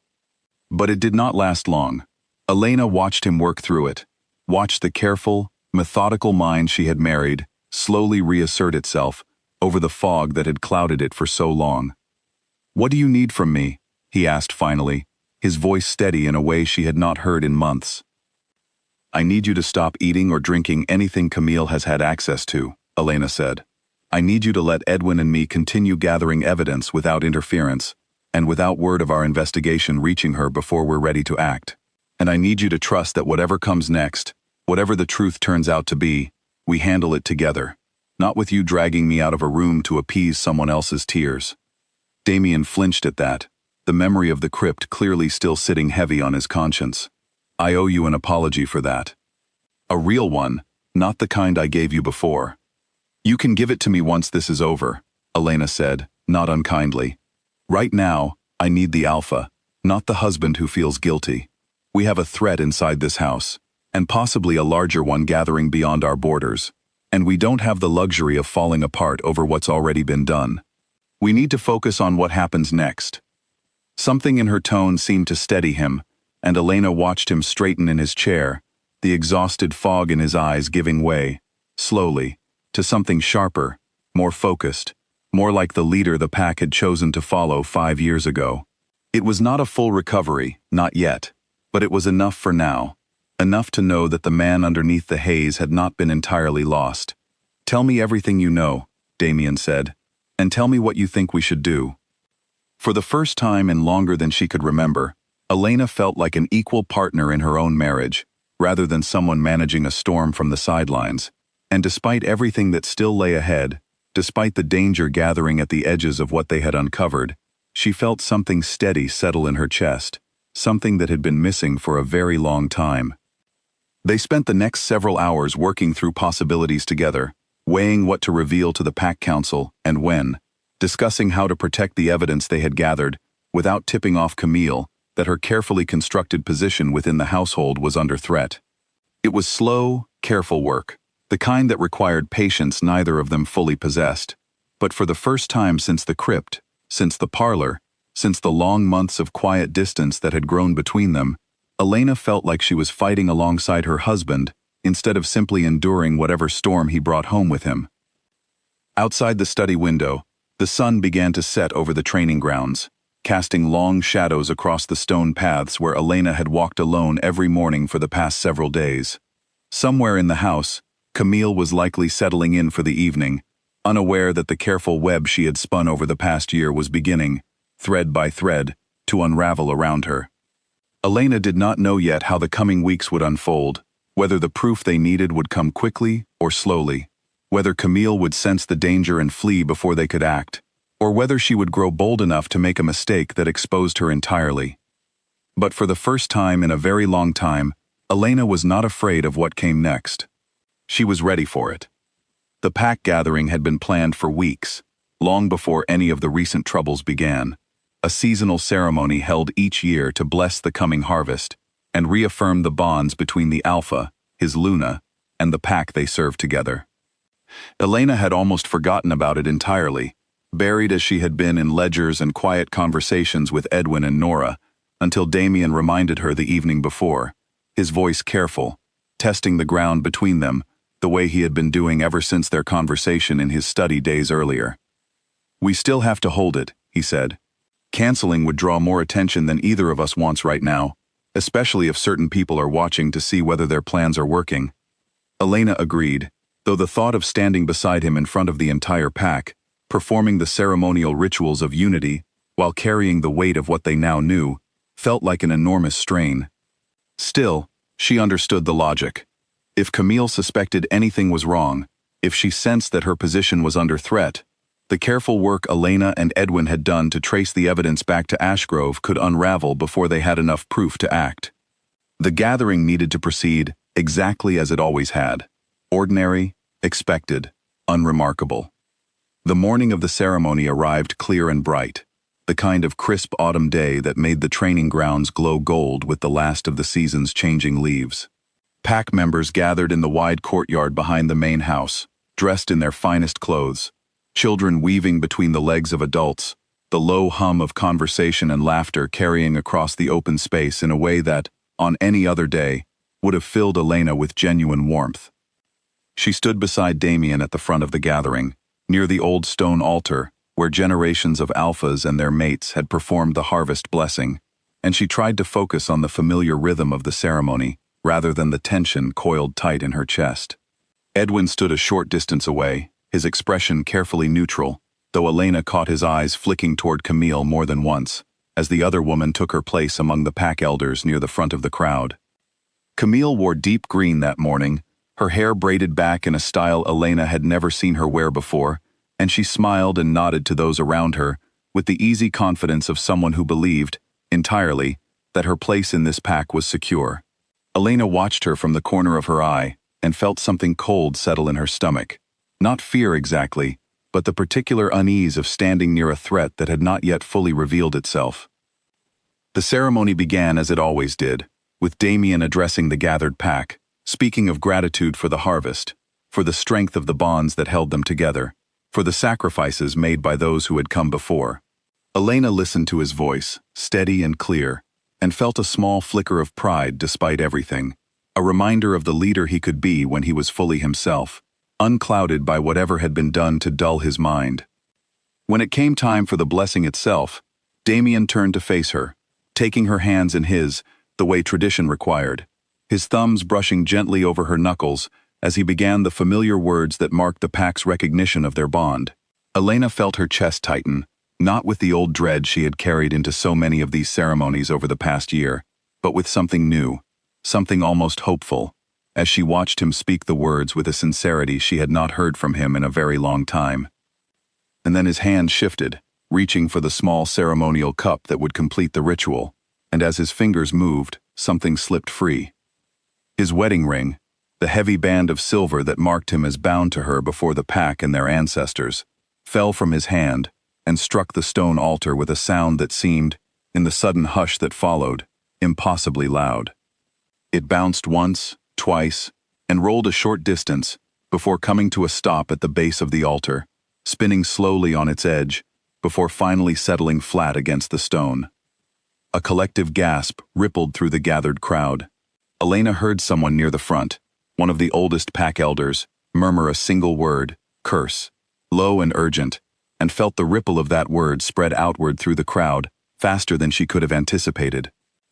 But it did not last long. Elena watched him work through it, watched the careful, methodical mind she had married slowly reassert itself over the fog that had clouded it for so long. What do you need from me? He asked finally, his voice steady in a way she had not heard in months. I need you to stop eating or drinking anything Camille has had access to, Elena said. I need you to let Edwin and me continue gathering evidence without interference, and without word of our investigation reaching her before we're ready to act. And I need you to trust that whatever comes next, whatever the truth turns out to be, we handle it together, not with you dragging me out of a room to appease someone else's tears. Damien flinched at that, the memory of the crypt clearly still sitting heavy on his conscience. I owe you an apology for that. A real one, not the kind I gave you before. You can give it to me once this is over, Elena said, not unkindly. Right now, I need the alpha, not the husband who feels guilty. We have a threat inside this house, and possibly a larger one gathering beyond our borders, and we don't have the luxury of falling apart over what's already been done. We need to focus on what happens next." Something in her tone seemed to steady him, and Elena watched him straighten in his chair, the exhausted fog in his eyes giving way, slowly, to something sharper, more focused, more like the leader the pack had chosen to follow 5 years ago. It was not a full recovery, not yet, but it was enough for now, enough to know that the man underneath the haze had not been entirely lost. "Tell me everything you know," Damien said, "and tell me what you think we should do." For the first time in longer than she could remember, Elena felt like an equal partner in her own marriage, rather than someone managing a storm from the sidelines. And despite everything that still lay ahead, despite the danger gathering at the edges of what they had uncovered, she felt something steady settle in her chest, something that had been missing for a very long time. They spent the next several hours working through possibilities together, weighing what to reveal to the Pack Council and when, discussing how to protect the evidence they had gathered, without tipping off Camille that her carefully constructed position within the household was under threat. It was slow, careful work, the kind that required patience neither of them fully possessed. But for the first time since the crypt, since the parlor, since the long months of quiet distance that had grown between them, Elena felt like she was fighting alongside her husband instead of simply enduring whatever storm he brought home with him. Outside the study window, the sun began to set over the training grounds, casting long shadows across the stone paths where Elena had walked alone every morning for the past several days. Somewhere in the house, Camille was likely settling in for the evening, unaware that the careful web she had spun over the past year was beginning, thread by thread, to unravel around her. Elena did not know yet how the coming weeks would unfold, whether the proof they needed would come quickly or slowly, whether Camille would sense the danger and flee before they could act, or whether she would grow bold enough to make a mistake that exposed her entirely. But for the first time in a very long time, Elena was not afraid of what came next. She was ready for it. The pack gathering had been planned for weeks, long before any of the recent troubles began. A seasonal ceremony held each year to bless the coming harvest and reaffirm the bonds between the Alpha, his Luna, and the pack they served together. Elena had almost forgotten about it entirely, buried as she had been in ledgers and quiet conversations with Edwin and Nora, until Damien reminded her the evening before, his voice careful, testing the ground between them, the way he had been doing ever since their conversation in his study days earlier. "We still have to hold it," he said. "Canceling would draw more attention than either of us wants right now, especially if certain people are watching to see whether their plans are working." Elena agreed, though the thought of standing beside him in front of the entire pack, performing the ceremonial rituals of unity, while carrying the weight of what they now knew, felt like an enormous strain. Still, she understood the logic. If Camille suspected anything was wrong, if she sensed that her position was under threat, the careful work Elena and Edwin had done to trace the evidence back to Ashgrove could unravel before they had enough proof to act. The gathering needed to proceed exactly as it always had. Ordinary, expected, unremarkable. The morning of the ceremony arrived clear and bright, the kind of crisp autumn day that made the training grounds glow gold with the last of the season's changing leaves. Pack members gathered in the wide courtyard behind the main house, dressed in their finest clothes, children weaving between the legs of adults, the low hum of conversation and laughter carrying across the open space in a way that, on any other day, would have filled Elena with genuine warmth. She stood beside Damien at the front of the gathering, near the old stone altar, where generations of alphas and their mates had performed the harvest blessing, and she tried to focus on the familiar rhythm of the ceremony, rather than the tension coiled tight in her chest. Edwin stood a short distance away, his expression carefully neutral, though Elena caught his eyes flicking toward Camille more than once, as the other woman took her place among the pack elders near the front of the crowd. Camille wore deep green that morning, her hair braided back in a style Elena had never seen her wear before, and she smiled and nodded to those around her, with the easy confidence of someone who believed, entirely, that her place in this pack was secure. Elena watched her from the corner of her eye and felt something cold settle in her stomach. Not fear exactly, but the particular unease of standing near a threat that had not yet fully revealed itself. The ceremony began as it always did, with Damien addressing the gathered pack, speaking of gratitude for the harvest, for the strength of the bonds that held them together, for the sacrifices made by those who had come before. Elena listened to his voice, steady and clear, and felt a small flicker of pride despite everything, a reminder of the leader he could be when he was fully himself, unclouded by whatever had been done to dull his mind. When it came time for the blessing itself, Damien turned to face her, taking her hands in his, the way tradition required, his thumbs brushing gently over her knuckles as he began the familiar words that marked the pack's recognition of their bond. Elena felt her chest tighten, not with the old dread she had carried into so many of these ceremonies over the past year, but with something new, something almost hopeful, as she watched him speak the words with a sincerity she had not heard from him in a very long time. And then his hand shifted, reaching for the small ceremonial cup that would complete the ritual, and as his fingers moved, something slipped free. His wedding ring, the heavy band of silver that marked him as bound to her before the pack and their ancestors, fell from his hand and struck the stone altar with a sound that seemed, in the sudden hush that followed, impossibly loud. It bounced once, twice, and rolled a short distance before coming to a stop at the base of the altar, spinning slowly on its edge, before finally settling flat against the stone. A collective gasp rippled through the gathered crowd. Elena heard someone near the front, one of the oldest pack elders, murmur a single word, curse, low and urgent, and felt the ripple of that word spread outward through the crowd faster than she could have anticipated.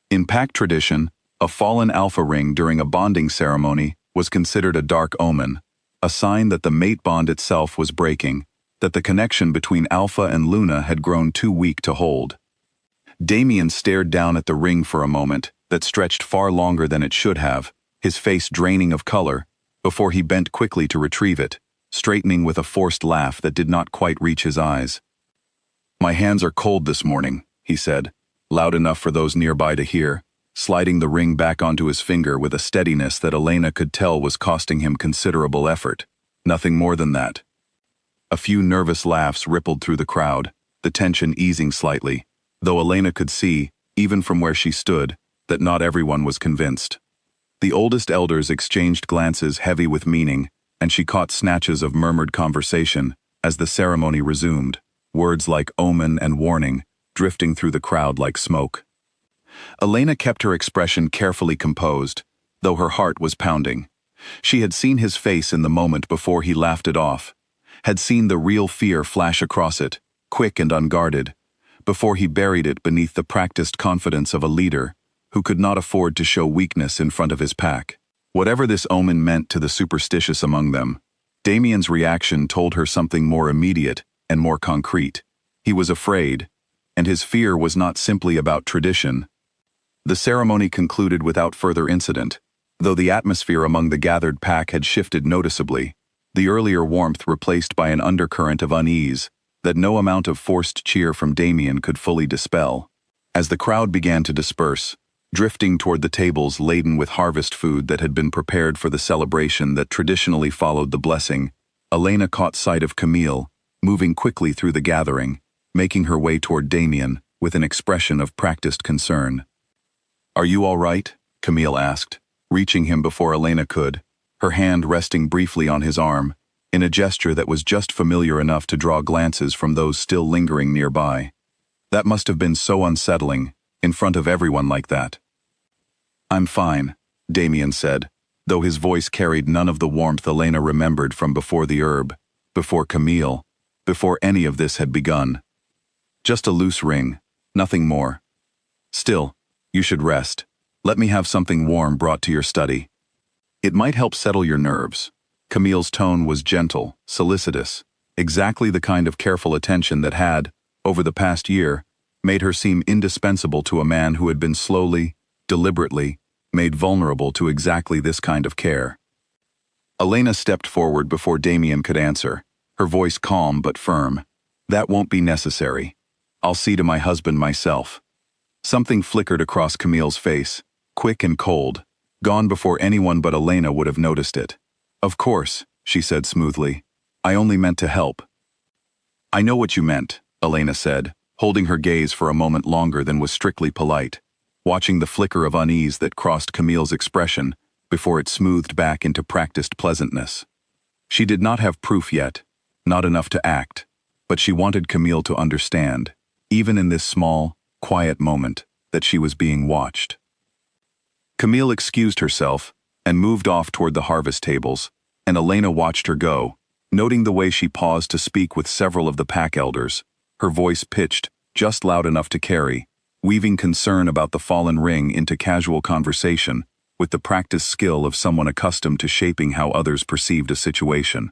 In pack tradition, a fallen alpha ring during a bonding ceremony was considered a dark omen, a sign that the mate bond itself was breaking, that the connection between Alpha and Luna had grown too weak to hold. Damien stared down at the ring for a moment that stretched far longer than it should have, his face draining of color, before he bent quickly to retrieve it, straightening with a forced laugh that did not quite reach his eyes. "My hands are cold this morning," he said, loud enough for those nearby to hear, sliding the ring back onto his finger with a steadiness that Elena could tell was costing him considerable effort. Nothing more than that. A few nervous laughs rippled through the crowd, the tension easing slightly, though Elena could see, even from where she stood, that not everyone was convinced. The oldest elders exchanged glances heavy with meaning, and she caught snatches of murmured conversation as the ceremony resumed, words like omen and warning drifting through the crowd like smoke. Elena kept her expression carefully composed, though her heart was pounding. She had seen his face in the moment before he laughed it off, had seen the real fear flash across it, quick and unguarded, before he buried it beneath the practiced confidence of a leader who could not afford to show weakness in front of his pack. Whatever this omen meant to the superstitious among them, Damien's reaction told her something more immediate and more concrete. He was afraid, and his fear was not simply about tradition. The ceremony concluded without further incident, though the atmosphere among the gathered pack had shifted noticeably, the earlier warmth replaced by an undercurrent of unease that no amount of forced cheer from Damien could fully dispel. As the crowd began to disperse, drifting toward the tables laden with harvest food that had been prepared for the celebration that traditionally followed the blessing, Elena caught sight of Camille, moving quickly through the gathering, making her way toward Damien with an expression of practiced concern. "Are you all right?" Camille asked, reaching him before Elena could, her hand resting briefly on his arm, in a gesture that was just familiar enough to draw glances from those still lingering nearby. That must have been so unsettling, in front of everyone like that. "I'm fine," Damien said, though his voice carried none of the warmth Elena remembered from before the herb, before Camille, before any of this had begun. "Just a loose ring, nothing more. Still, you should rest. Let me have something warm brought to your study. It might help settle your nerves." Camille's tone was gentle, solicitous, exactly the kind of careful attention that had, over the past year, made her seem indispensable to a man who had been slowly, deliberately, made vulnerable to exactly this kind of care. Elena stepped forward before Damien could answer, her voice calm but firm. "That won't be necessary. I'll see to my husband myself." Something flickered across Camille's face, quick and cold, gone before anyone but Elena would have noticed it. "Of course," she said smoothly. "I only meant to help." "I know what you meant," Elena said, holding her gaze for a moment longer than was strictly polite, watching the flicker of unease that crossed Camille's expression before it smoothed back into practiced pleasantness. She did not have proof yet, not enough to act, but she wanted Camille to understand, even in this small, quiet moment, that she was being watched. Camille excused herself and moved off toward the harvest tables, and Elena watched her go, noting the way she paused to speak with several of the pack elders, her voice pitched just loud enough to carry, weaving concern about the fallen ring into casual conversation with the practiced skill of someone accustomed to shaping how others perceived a situation.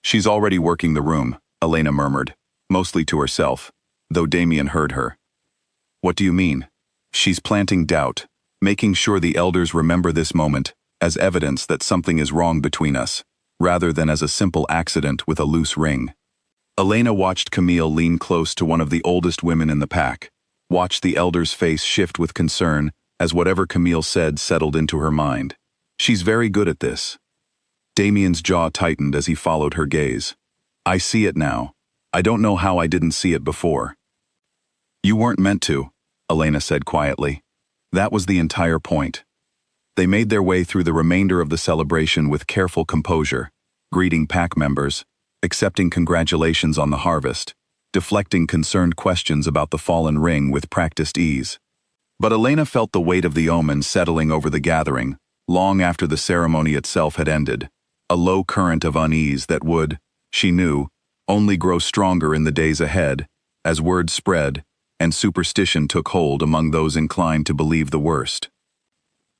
"She's already working the room," Elena murmured, mostly to herself, though Damien heard her. "What do you mean?" "She's planting doubt, making sure the elders remember this moment as evidence that something is wrong between us, rather than as a simple accident with a loose ring." Elena watched Camille lean close to one of the oldest women in the pack, watched the elder's face shift with concern as whatever Camille said settled into her mind. "She's very good at this." Damien's jaw tightened as he followed her gaze. "I see it now. I don't know how I didn't see it before." "You weren't meant to," Elena said quietly. That was the entire point. They made their way through the remainder of the celebration with careful composure, greeting pack members, accepting congratulations on the harvest, deflecting concerned questions about the fallen ring with practiced ease. But Elena felt the weight of the omen settling over the gathering, long after the ceremony itself had ended, a low current of unease that would, she knew, only grow stronger in the days ahead, as word spread and superstition took hold among those inclined to believe the worst.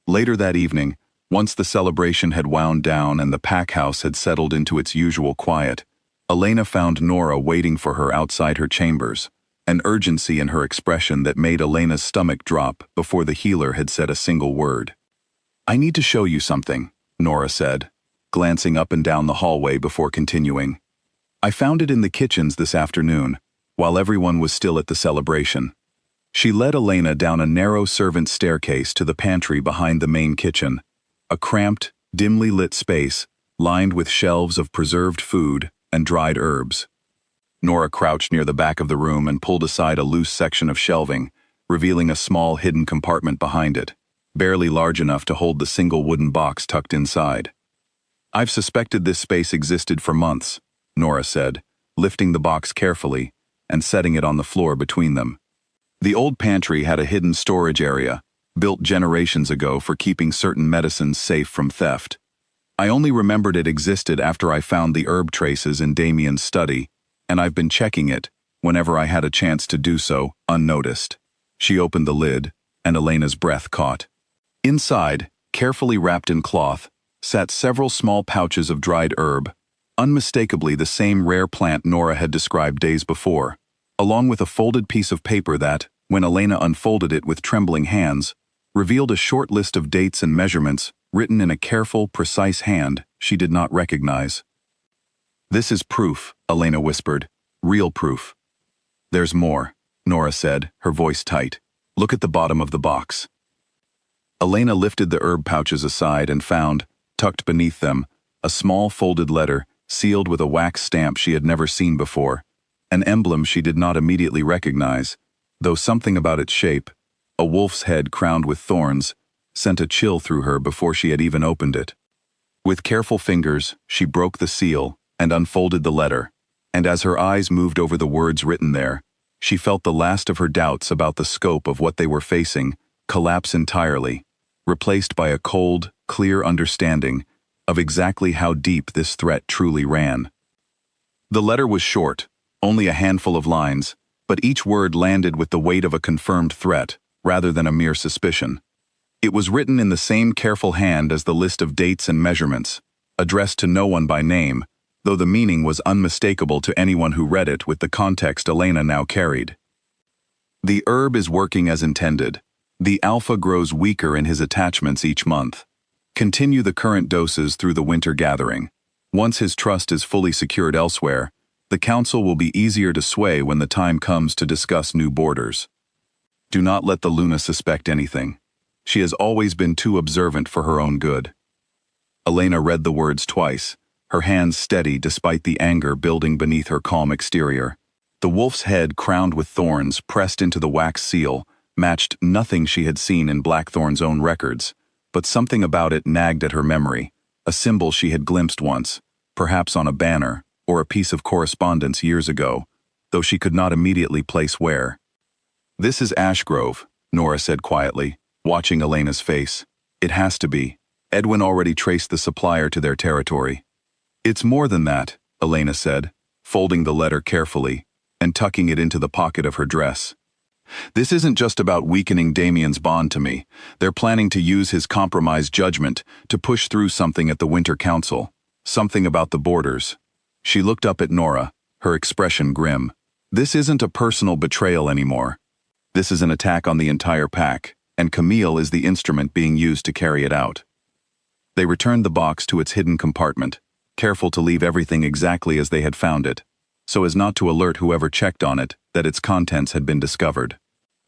Later that evening, once the celebration had wound down and the pack house had settled into its usual quiet, Elena found Nora waiting for her outside her chambers, an urgency in her expression that made Elena's stomach drop before the healer had said a single word. "I need to show you something," Nora said, glancing up and down the hallway before continuing. "I found it in the kitchens this afternoon, while everyone was still at the celebration." She led Elena down a narrow servant staircase to the pantry behind the main kitchen, a cramped, dimly lit space lined with shelves of preserved food and dried herbs. Nora crouched near the back of the room and pulled aside a loose section of shelving, revealing a small hidden compartment behind it, barely large enough to hold the single wooden box tucked inside. "I've suspected this space existed for months," Nora said, lifting the box carefully and setting it on the floor between them. The old pantry had a hidden storage area, built generations ago for keeping certain medicines safe from theft. I only remembered it existed after I found the herb traces in Damien's study, and I've been checking it, whenever I had a chance to do so, unnoticed. She opened the lid, and Elena's breath caught. Inside, carefully wrapped in cloth, sat several small pouches of dried herb, unmistakably the same rare plant Nora had described days before, along with a folded piece of paper that, when Elena unfolded it with trembling hands, revealed a short list of dates and measurements written in a careful, precise hand she did not recognize. "This is proof," Elena whispered. "Real proof." "There's more," Nora said, her voice tight. "Look at the bottom of the box." Elena lifted the herb pouches aside and found, tucked beneath them, a small folded letter sealed with a wax stamp she had never seen before, an emblem she did not immediately recognize, though something about its shape, a wolf's head crowned with thorns, sent a chill through her before she had even opened it. With careful fingers, she broke the seal and unfolded the letter, and as her eyes moved over the words written there, she felt the last of her doubts about the scope of what they were facing collapse entirely, replaced by a cold, clear understanding of exactly how deep this threat truly ran. The letter was short, only a handful of lines, but each word landed with the weight of a confirmed threat, rather than a mere suspicion. It was written in the same careful hand as the list of dates and measurements, addressed to no one by name, though the meaning was unmistakable to anyone who read it with the context Elena now carried. "The herb is working as intended. The alpha grows weaker in his attachments each month. Continue the current doses through the winter gathering. Once his trust is fully secured elsewhere, the council will be easier to sway when the time comes to discuss new borders. Do not let the Luna suspect anything. She has always been too observant for her own good." Elena read the words twice, her hands steady despite the anger building beneath her calm exterior. The wolf's head crowned with thorns pressed into the wax seal matched nothing she had seen in Blackthorn's own records, but something about it nagged at her memory, a symbol she had glimpsed once, perhaps on a banner, or a piece of correspondence years ago, though she could not immediately place where. "This is Ashgrove," Nora said quietly, watching Elena's face. "It has to be. Edwin already traced the supplier to their territory." "It's more than that," Elena said, folding the letter carefully and tucking it into the pocket of her dress. "This isn't just about weakening Damien's bond to me. They're planning to use his compromised judgment to push through something at the Winter Council, something about the borders." She looked up at Nora, her expression grim. "This isn't a personal betrayal anymore. This is an attack on the entire pack, and Camille is the instrument being used to carry it out." They returned the box to its hidden compartment, careful to leave everything exactly as they had found it, so as not to alert whoever checked on it that its contents had been discovered.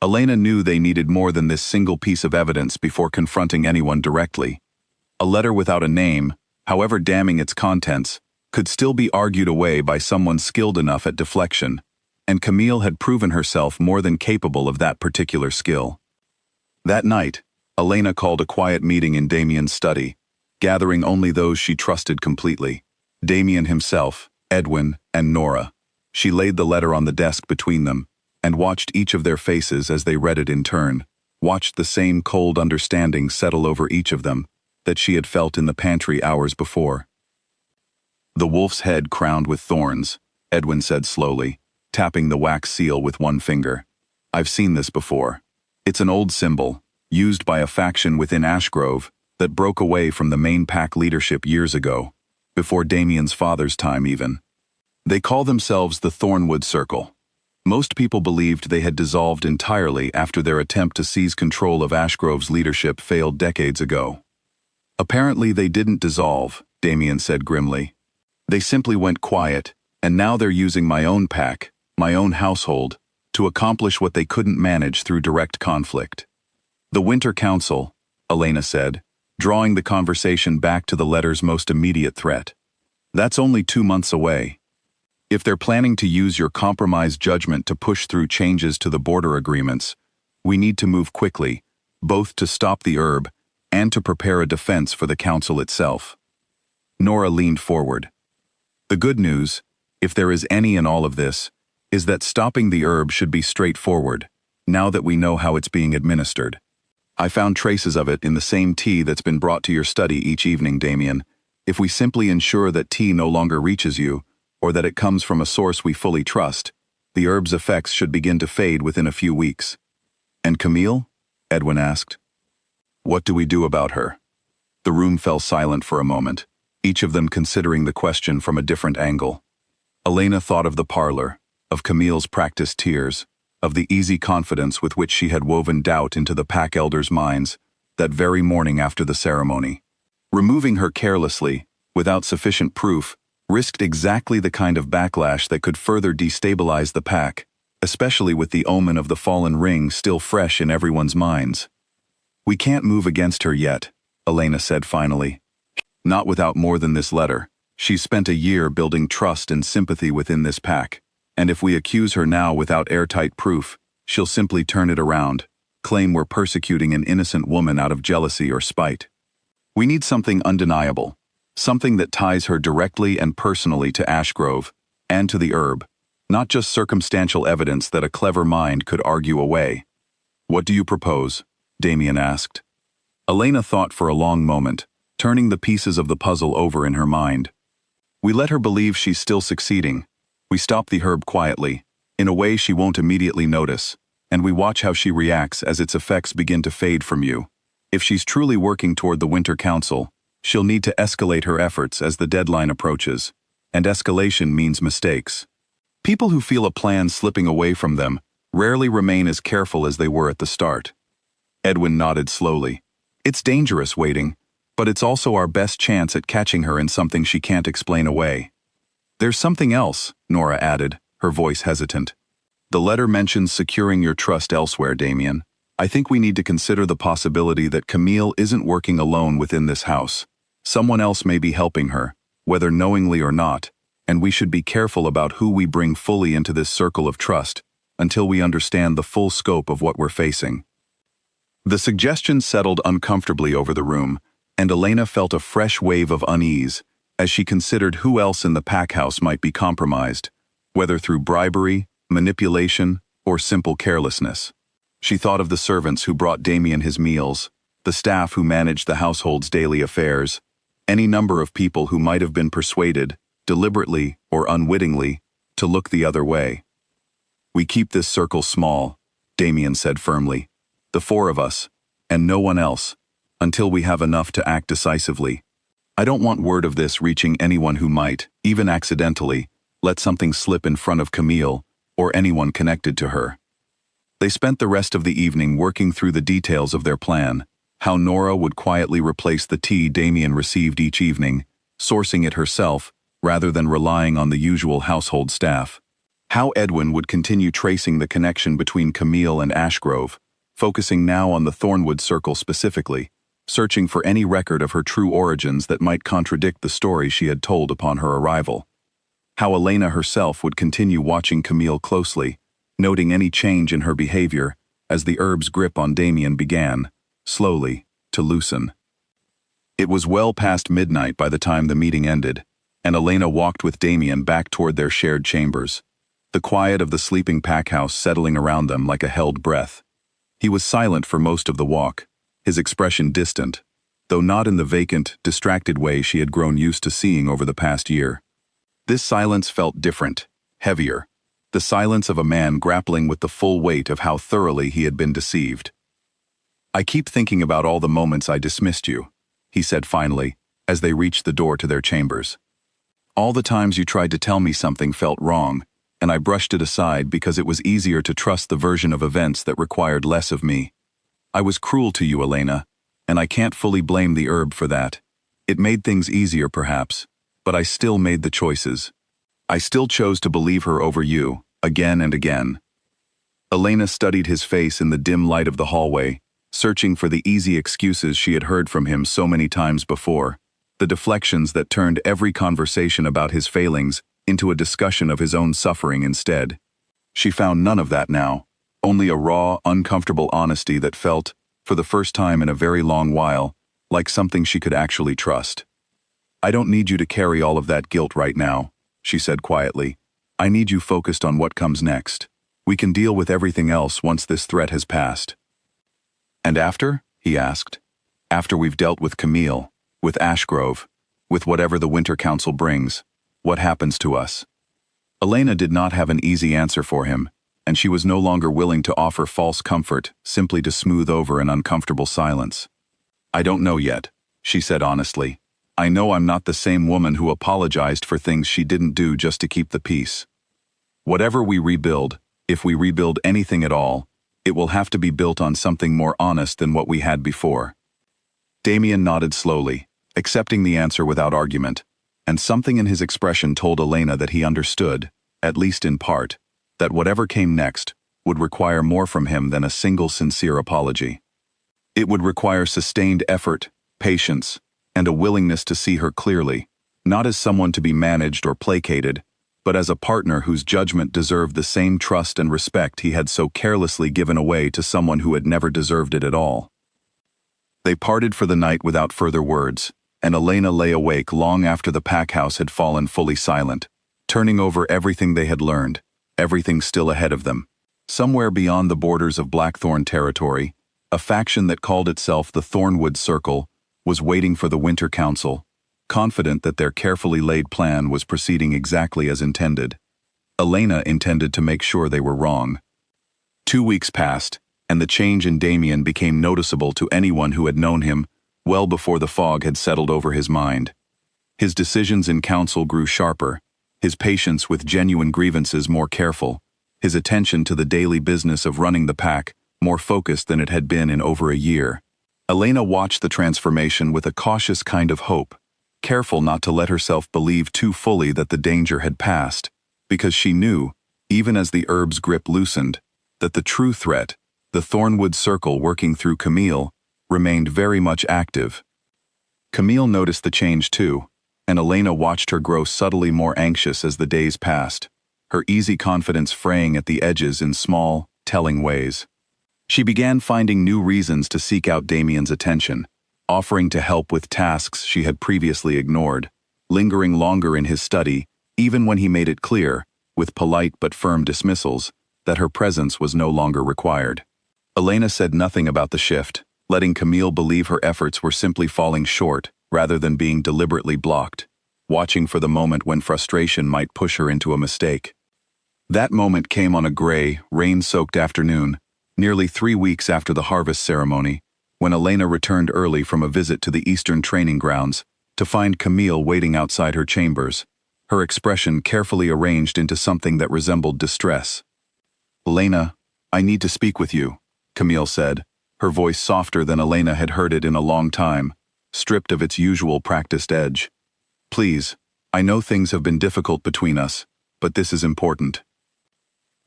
Elena knew they needed more than this single piece of evidence before confronting anyone directly. A letter without a name, however damning its contents, could still be argued away by someone skilled enough at deflection, and Camille had proven herself more than capable of that particular skill. That night, Elena called a quiet meeting in Damien's study, gathering only those she trusted completely: Damien himself, Edwin, and Nora. She laid the letter on the desk between them, and watched each of their faces as they read it in turn, watched the same cold understanding settle over each of them that she had felt in the pantry hours before. "The wolf's head crowned with thorns," Edwin said slowly, tapping the wax seal with one finger. "I've seen this before. It's an old symbol, used by a faction within Ashgrove that broke away from the main pack leadership years ago, before Damien's father's time even. They call themselves the Thornwood Circle. Most people believed they had dissolved entirely after their attempt to seize control of Ashgrove's leadership failed decades ago. Apparently they didn't dissolve," Damien said grimly. "They simply went quiet, and now they're using my own pack, my own household, to accomplish what they couldn't manage through direct conflict." "The Winter Council," Elena said, drawing the conversation back to the letter's most immediate threat. "That's only 2 months away. If they're planning to use your compromised judgment to push through changes to the border agreements, we need to move quickly, both to stop the herb and to prepare a defense for the council itself." Nora leaned forward. "The good news, if there is any in all of this, is that stopping the herb should be straightforward, now that we know how it's being administered. I found traces of it in the same tea that's been brought to your study each evening, Damien. If we simply ensure that tea no longer reaches you, or that it comes from a source we fully trust, the herb's effects should begin to fade within a few weeks." "And Camille?" Edwin asked. "What do we do about her?" The room fell silent for a moment, each of them considering the question from a different angle. Elena thought of the parlor, of Camille's practiced tears, of the easy confidence with which she had woven doubt into the pack elders' minds that very morning after the ceremony. Removing her carelessly, without sufficient proof, risked exactly the kind of backlash that could further destabilize the pack, especially with the omen of the fallen ring still fresh in everyone's minds. "We can't move against her yet," Elena said finally. "Not without more than this letter. She's spent a year building trust and sympathy within this pack, and if we accuse her now without airtight proof, she'll simply turn it around, claim we're persecuting an innocent woman out of jealousy or spite. We need something undeniable, something that ties her directly and personally to Ashgrove, and to the herb, not just circumstantial evidence that a clever mind could argue away." "What do you propose?" Damien asked. Elena thought for a long moment, turning the pieces of the puzzle over in her mind. "We let her believe she's still succeeding. We stop the herb quietly, in a way she won't immediately notice, and we watch how she reacts as its effects begin to fade from you. If she's truly working toward the Winter Council, she'll need to escalate her efforts as the deadline approaches, and escalation means mistakes. People who feel a plan slipping away from them rarely remain as careful as they were at the start." Edwin nodded slowly. "It's dangerous waiting, but it's also our best chance at catching her in something she can't explain away." "There's something else," Nora added, her voice hesitant. "The letter mentions securing your trust elsewhere, Damien. I think we need to consider the possibility that Camille isn't working alone within this house. Someone else may be helping her, whether knowingly or not, and we should be careful about who we bring fully into this circle of trust until we understand the full scope of what we're facing." The suggestion settled uncomfortably over the room, and Elena felt a fresh wave of unease, as she considered who else in the pack house might be compromised, whether through bribery, manipulation, or simple carelessness. She thought of the servants who brought Damien his meals, the staff who managed the household's daily affairs, any number of people who might have been persuaded, deliberately or unwittingly, to look the other way. "We keep this circle small," Damien said firmly. "The four of us, and no one else, until we have enough to act decisively. I don't want word of this reaching anyone who might, even accidentally, let something slip in front of Camille or anyone connected to her." They spent the rest of the evening working through the details of their plan, how Nora would quietly replace the tea Damien received each evening, sourcing it herself rather than relying on the usual household staff, how Edwin would continue tracing the connection between Camille and Ashgrove, focusing now on the Thornwood Circle specifically, searching for any record of her true origins that might contradict the story she had told upon her arrival, how Elena herself would continue watching Camille closely, noting any change in her behavior as the herb's grip on Damien began, slowly, to loosen. It was well past midnight by the time the meeting ended, and Elena walked with Damien back toward their shared chambers, the quiet of the sleeping pack house settling around them like a held breath. He was silent for most of the walk, his expression distant, though not in the vacant, distracted way she had grown used to seeing over the past year. This silence felt different, heavier, the silence of a man grappling with the full weight of how thoroughly he had been deceived. "I keep thinking about all the moments I dismissed you," he said finally, as they reached the door to their chambers. "All the times you tried to tell me something felt wrong, and I brushed it aside because it was easier to trust the version of events that required less of me. I was cruel to you, Elena, and I can't fully blame the herb for that. It made things easier perhaps, but I still made the choices. I still chose to believe her over you, again and again." Elena studied his face in the dim light of the hallway, searching for the easy excuses she had heard from him so many times before, the deflections that turned every conversation about his failings into a discussion of his own suffering instead. She found none of that now, only a raw, uncomfortable honesty that felt, for the first time in a very long while, like something she could actually trust. "I don't need you to carry all of that guilt right now," she said quietly. "I need you focused on what comes next. We can deal with everything else once this threat has passed." "And after?" he asked. "After we've dealt with Camille, with Ashgrove, with whatever the Winter Council brings, what happens to us?" Elena did not have an easy answer for him, and she was no longer willing to offer false comfort simply to smooth over an uncomfortable silence. "I don't know yet," she said honestly. "I know I'm not the same woman who apologized for things she didn't do just to keep the peace. Whatever we rebuild, if we rebuild anything at all, it will have to be built on something more honest than what we had before." Damien nodded slowly, accepting the answer without argument, and something in his expression told Elena that he understood, at least in part, that whatever came next would require more from him than a single sincere apology. It would require sustained effort, patience, and a willingness to see her clearly, not as someone to be managed or placated, but as a partner whose judgment deserved the same trust and respect he had so carelessly given away to someone who had never deserved it at all. They parted for the night without further words, and Elena lay awake long after the pack house had fallen fully silent, turning over everything they had learned, everything still ahead of them. Somewhere beyond the borders of Blackthorn territory, a faction that called itself the Thornwood Circle was waiting for the Winter Council, confident that their carefully laid plan was proceeding exactly as intended. Elena intended to make sure they were wrong. 2 weeks passed, and the change in Damien became noticeable to anyone who had known him well before the fog had settled over his mind. His decisions in council grew sharper, his patience with genuine grievances more careful, his attention to the daily business of running the pack more focused than it had been in over a year. Elena watched the transformation with a cautious kind of hope, careful not to let herself believe too fully that the danger had passed, because she knew, even as the herb's grip loosened, that the true threat, the Thornwood Circle working through Camille, remained very much active. Camille noticed the change too, and Elena watched her grow subtly more anxious as the days passed, her easy confidence fraying at the edges in small, telling ways. She began finding new reasons to seek out Damien's attention, offering to help with tasks she had previously ignored, lingering longer in his study, even when he made it clear, with polite but firm dismissals, that her presence was no longer required. Elena said nothing about the shift, letting Camille believe her efforts were simply falling short rather than being deliberately blocked, watching for the moment when frustration might push her into a mistake. That moment came on a gray, rain-soaked afternoon, nearly 3 weeks after the harvest ceremony, when Elena returned early from a visit to the Eastern training grounds to find Camille waiting outside her chambers, her expression carefully arranged into something that resembled distress. "Elena, I need to speak with you," Camille said, her voice softer than Elena had heard it in a long time, stripped of its usual practiced edge. "Please, I know things have been difficult between us, but this is important."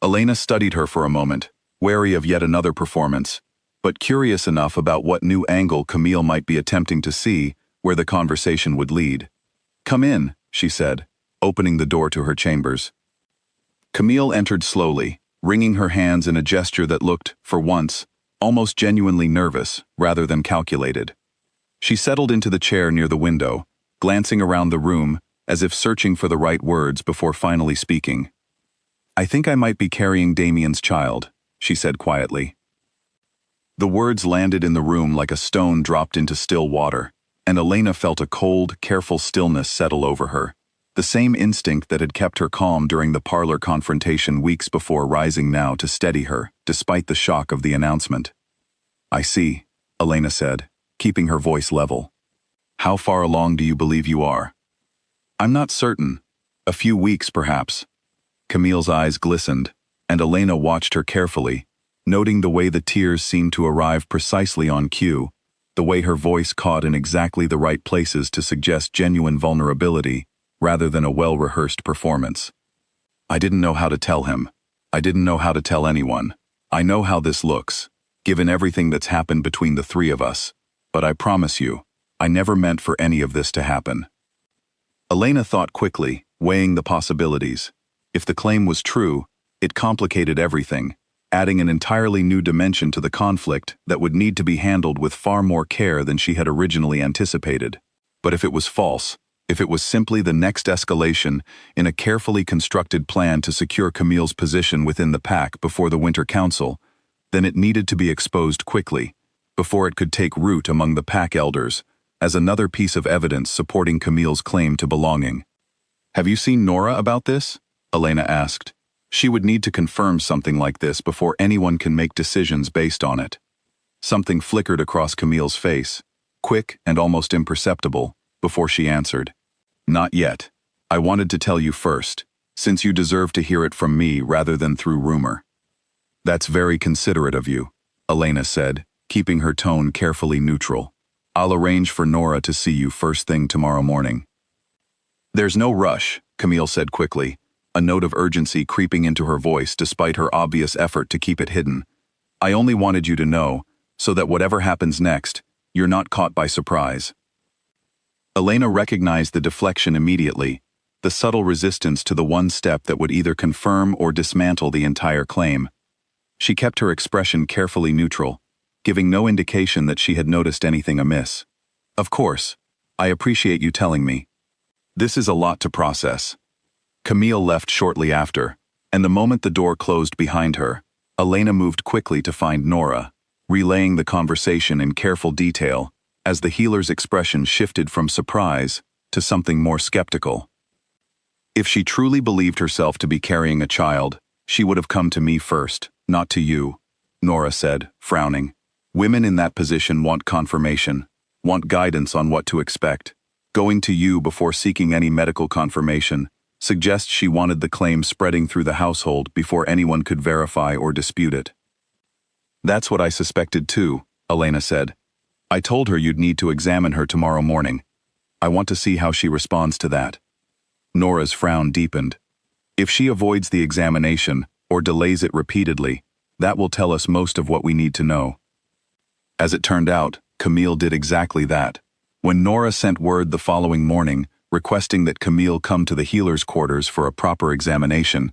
Elena studied her for a moment, wary of yet another performance, but curious enough about what new angle Camille might be attempting to see where the conversation would lead. "Come in," she said, opening the door to her chambers. Camille entered slowly, wringing her hands in a gesture that looked, for once, almost genuinely nervous rather than calculated. She settled into the chair near the window, glancing around the room as if searching for the right words before finally speaking. "I think I might be carrying Damien's child," she said quietly. The words landed in the room like a stone dropped into still water, and Elena felt a cold, careful stillness settle over her, the same instinct that had kept her calm during the parlor confrontation weeks before rising now to steady her, despite the shock of the announcement. "I see," Elena said, keeping her voice level. "How far along do you believe you are?" "I'm not certain. A few weeks, perhaps." Camille's eyes glistened, and Elena watched her carefully, noting the way the tears seemed to arrive precisely on cue, the way her voice caught in exactly the right places to suggest genuine vulnerability, rather than a well-rehearsed performance. "I didn't know how to tell him. I didn't know how to tell anyone. I know how this looks, given everything that's happened between the three of us, but I promise you, I never meant for any of this to happen." Elena thought quickly, weighing the possibilities. If the claim was true, it complicated everything, adding an entirely new dimension to the conflict that would need to be handled with far more care than she had originally anticipated. But if it was false, if it was simply the next escalation in a carefully constructed plan to secure Camille's position within the pack before the Winter Council, then it needed to be exposed quickly, before it could take root among the pack elders, as another piece of evidence supporting Camille's claim to belonging. "Have you seen Nora about this?" Elena asked. She would need to confirm something like this before anyone can make decisions based on it. Something flickered across Camille's face, quick and almost imperceptible, before she answered. "Not yet. I wanted to tell you first, since you deserve to hear it from me rather than through rumor." "That's very considerate of you," Elena said, keeping her tone carefully neutral. "I'll arrange for Nora to see you first thing tomorrow morning." "There's no rush," Camille said quickly, a note of urgency creeping into her voice despite her obvious effort to keep it hidden. "I only wanted you to know, so that whatever happens next, you're not caught by surprise." Elena recognized the deflection immediately, the subtle resistance to the one step that would either confirm or dismantle the entire claim. She kept her expression carefully neutral, giving no indication that she had noticed anything amiss. "Of course, I appreciate you telling me. This is a lot to process." Camille left shortly after, and the moment the door closed behind her, Elena moved quickly to find Nora, relaying the conversation in careful detail, as the healer's expression shifted from surprise to something more skeptical. "If she truly believed herself to be carrying a child, she would have come to me first, not to you," Nora said, frowning. "Women in that position want confirmation, want guidance on what to expect. Going to you before seeking any medical confirmation suggests she wanted the claim spreading through the household before anyone could verify or dispute it." "That's what I suspected too," Elena said. "I told her you'd need to examine her tomorrow morning. I want to see how she responds to that." Nora's frown deepened. "If she avoids the examination or delays it repeatedly, that will tell us most of what we need to know." As it turned out, Camille did exactly that. When Nora sent word the following morning, requesting that Camille come to the healer's quarters for a proper examination,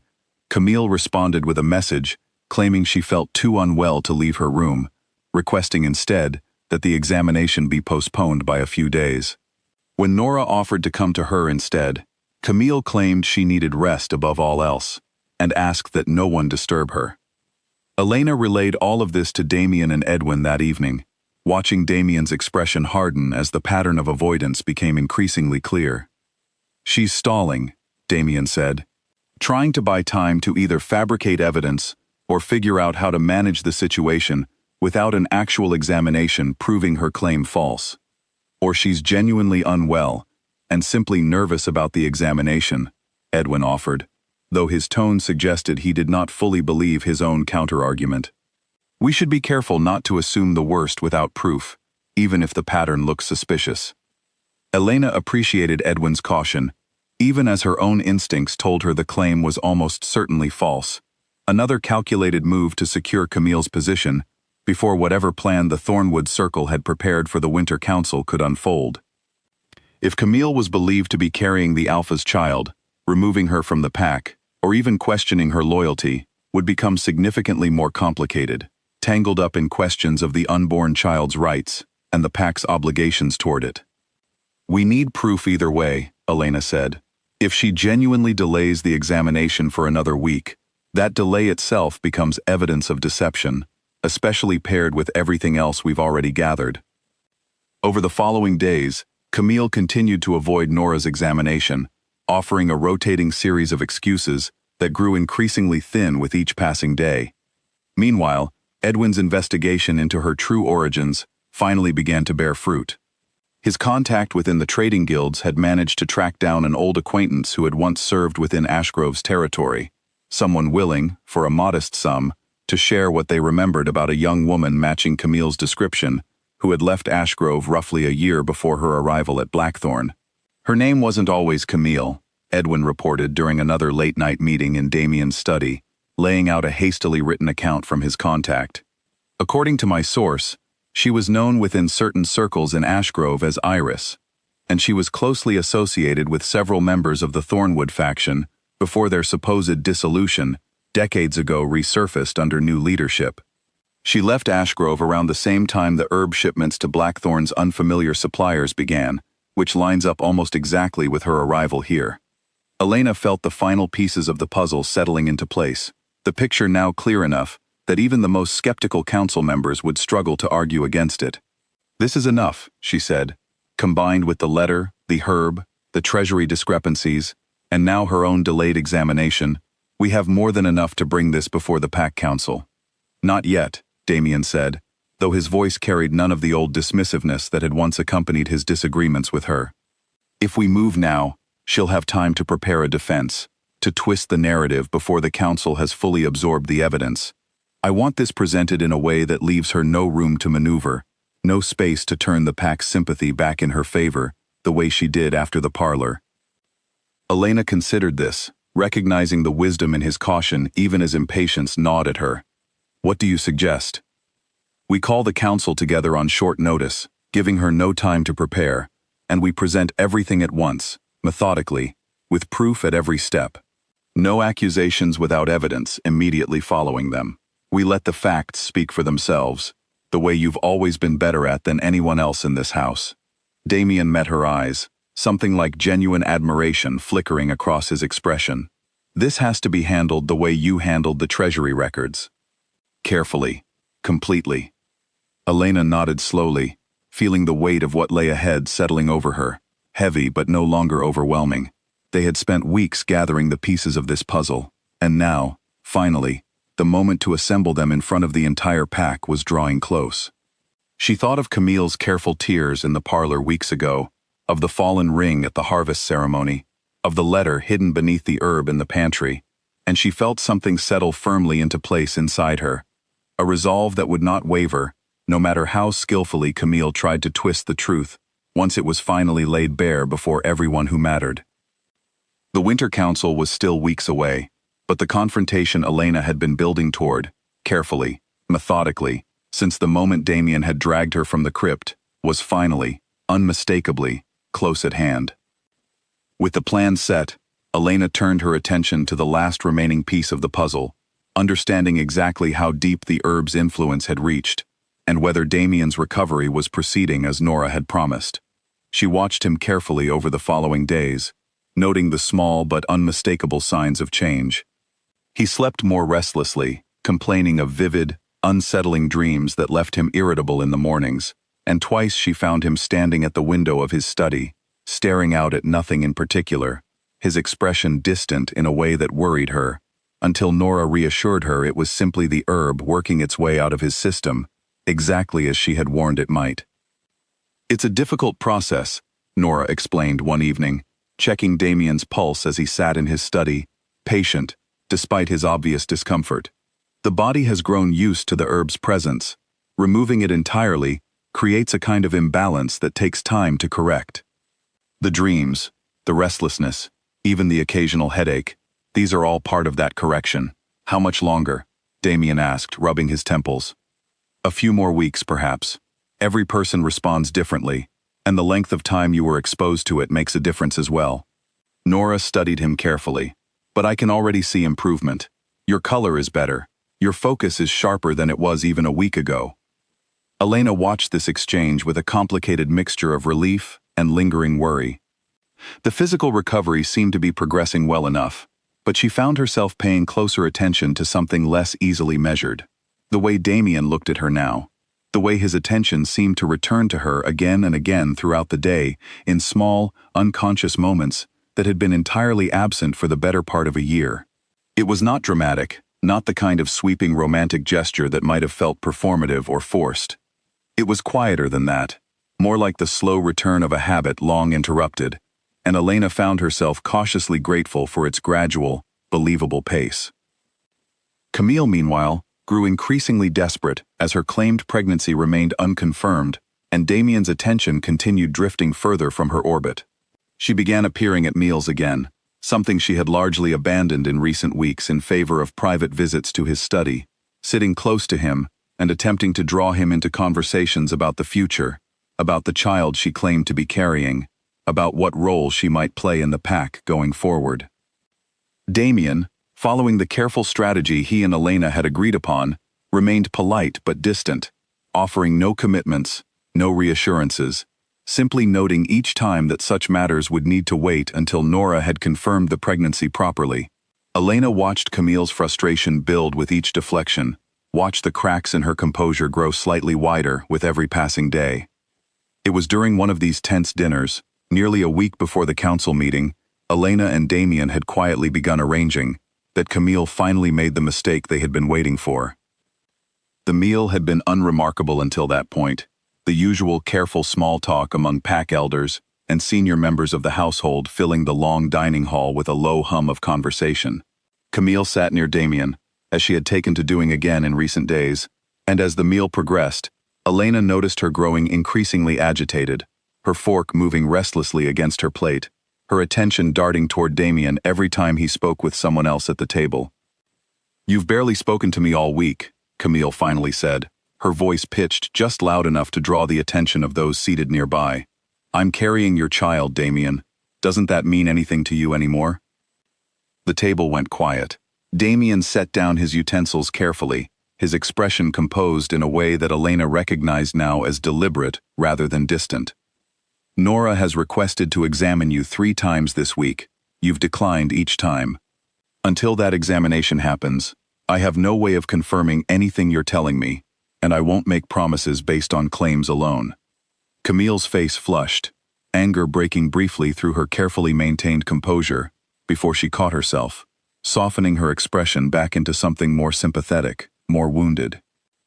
Camille responded with a message claiming she felt too unwell to leave her room, requesting instead that the examination be postponed by a few days. When Nora offered to come to her instead, Camille claimed she needed rest above all else, and asked that no one disturb her. Elena relayed all of this to Damien and Edwin that evening, watching Damien's expression harden as the pattern of avoidance became increasingly clear. "She's stalling," Damien said, "trying to buy time to either fabricate evidence or figure out how to manage the situation without an actual examination proving her claim false. Or she's genuinely unwell and simply nervous about the examination," Edwin offered, though his tone suggested he did not fully believe his own counterargument. "We should be careful not to assume the worst without proof, even if the pattern looks suspicious." Elena appreciated Edwin's caution, even as her own instincts told her the claim was almost certainly false, another calculated move to secure Camille's position before whatever plan the Thornwood Circle had prepared for the Winter Council could unfold. If Camille was believed to be carrying the Alpha's child, removing her from the pack, or even questioning her loyalty, would become significantly more complicated, tangled up in questions of the unborn child's rights and the pack's obligations toward it. "We need proof either way," Elena said. "If she genuinely delays the examination for another week, that delay itself becomes evidence of deception, especially paired with everything else we've already gathered." Over the following days, Camille continued to avoid Nora's examination, offering a rotating series of excuses that grew increasingly thin with each passing day. Meanwhile, Edwin's investigation into her true origins finally began to bear fruit. His contact within the trading guilds had managed to track down an old acquaintance who had once served within Ashgrove's territory, someone willing, for a modest sum, to share what they remembered about a young woman matching Camille's description, who had left Ashgrove roughly a year before her arrival at Blackthorn. Her name wasn't always Camille, Edwin reported during another late-night meeting in Damien's study, laying out a hastily written account from his contact. "According to my source, she was known within certain circles in Ashgrove as Iris, and she was closely associated with several members of the Thornwood faction before their supposed dissolution, decades ago resurfaced under new leadership. She left Ashgrove around the same time the herb shipments to Blackthorn's unfamiliar suppliers began, which lines up almost exactly with her arrival here." Elena felt the final pieces of the puzzle settling into place, the picture now clear enough that even the most skeptical council members would struggle to argue against it. "This is enough," she said, "combined with the letter, the herb, the treasury discrepancies, and now her own delayed examination, we have more than enough to bring this before the Pack Council." "Not yet," Damien said, though his voice carried none of the old dismissiveness that had once accompanied his disagreements with her. "If we move now, she'll have time to prepare a defense, to twist the narrative before the council has fully absorbed the evidence. I want this presented in a way that leaves her no room to maneuver, no space to turn the pack's sympathy back in her favor, the way she did after the parlor." Elena considered this, recognizing the wisdom in his caution even as impatience gnawed at her. "What do you suggest?" "We call the council together on short notice, giving her no time to prepare, and we present everything at once, methodically, with proof at every step. No accusations without evidence immediately following them. We let the facts speak for themselves, the way you've always been better at than anyone else in this house." Damien met her eyes, something like genuine admiration flickering across his expression. "This has to be handled the way you handled the treasury records. Carefully, completely." Elena nodded slowly, feeling the weight of what lay ahead settling over her, heavy but no longer overwhelming. They had spent weeks gathering the pieces of this puzzle, and now, finally, the moment to assemble them in front of the entire pack was drawing close. She thought of Camille's careful tears in the parlor weeks ago, of the fallen ring at the harvest ceremony, of the letter hidden beneath the herb in the pantry, and she felt something settle firmly into place inside her, a resolve that would not waver, no matter how skillfully Camille tried to twist the truth, once it was finally laid bare before everyone who mattered. The Winter Council was still weeks away, but the confrontation Elena had been building toward, carefully, methodically, since the moment Damien had dragged her from the crypt, was finally, unmistakably, close at hand. With the plan set, Elena turned her attention to the last remaining piece of the puzzle, understanding exactly how deep the herb's influence had reached, and whether Damien's recovery was proceeding as Nora had promised. She watched him carefully over the following days, noting the small but unmistakable signs of change. He slept more restlessly, complaining of vivid, unsettling dreams that left him irritable in the mornings, and twice she found him standing at the window of his study, staring out at nothing in particular, his expression distant in a way that worried her, until Nora reassured her it was simply the herb working its way out of his system, exactly as she had warned it might. "It's a difficult process," Nora explained one evening, checking Damien's pulse as he sat in his study, patient, despite his obvious discomfort. "The body has grown used to the herb's presence. Removing it entirely creates a kind of imbalance that takes time to correct. The dreams, the restlessness, even the occasional headache, these are all part of that correction." "How much longer?" Damien asked, rubbing his temples. "A few more weeks, perhaps. Every person responds differently, and the length of time you were exposed to it makes a difference as well." Nora studied him carefully. "But I can already see improvement. Your color is better. Your focus is sharper than it was even a week ago." Elena watched this exchange with a complicated mixture of relief and lingering worry. The physical recovery seemed to be progressing well enough, but she found herself paying closer attention to something less easily measured. The way Damien looked at her now. The way his attention seemed to return to her again and again throughout the day, in small, unconscious moments that had been entirely absent for the better part of a year. It was not dramatic, not the kind of sweeping romantic gesture that might have felt performative or forced. It was quieter than that, more like the slow return of a habit long interrupted, and Elena found herself cautiously grateful for its gradual, believable pace. Camille, meanwhile, grew increasingly desperate as her claimed pregnancy remained unconfirmed, and Damien's attention continued drifting further from her orbit. She began appearing at meals again, something she had largely abandoned in recent weeks in favor of private visits to his study, sitting close to him and attempting to draw him into conversations about the future, about the child she claimed to be carrying, about what role she might play in the pack going forward. Damien, following the careful strategy he and Elena had agreed upon, remained polite but distant, offering no commitments, no reassurances, simply noting each time that such matters would need to wait until Nora had confirmed the pregnancy properly. Elena watched Camille's frustration build with each deflection, watched the cracks in her composure grow slightly wider with every passing day. It was during one of these tense dinners, nearly a week before the council meeting, Elena and Damien had quietly begun arranging, that Camille finally made the mistake they had been waiting for. The meal had been unremarkable until that point, the usual careful small talk among pack elders and senior members of the household filling the long dining hall with a low hum of conversation. Camille sat near Damien, as she had taken to doing again in recent days, and as the meal progressed, Elena noticed her growing increasingly agitated, her fork moving restlessly against her plate, her attention darting toward Damien every time he spoke with someone else at the table. "You've barely spoken to me all week," Camille finally said, her voice pitched just loud enough to draw the attention of those seated nearby. "I'm carrying your child, Damien. Doesn't that mean anything to you anymore?" The table went quiet. Damien set down his utensils carefully, his expression composed in a way that Elena recognized now as deliberate rather than distant. "Nora has requested to examine you 3 times this week. You've declined each time. Until that examination happens, I have no way of confirming anything you're telling me, and I won't make promises based on claims alone." Camille's face flushed, anger breaking briefly through her carefully maintained composure, before she caught herself, softening her expression back into something more sympathetic, more wounded.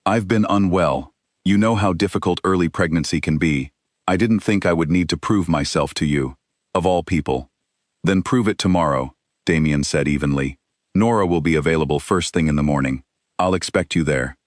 "I've been unwell. You know how difficult early pregnancy can be. I didn't think I would need to prove myself to you, of all people." "Then prove it tomorrow," Damien said evenly. "Nora will be available first thing in the morning. I'll expect you there."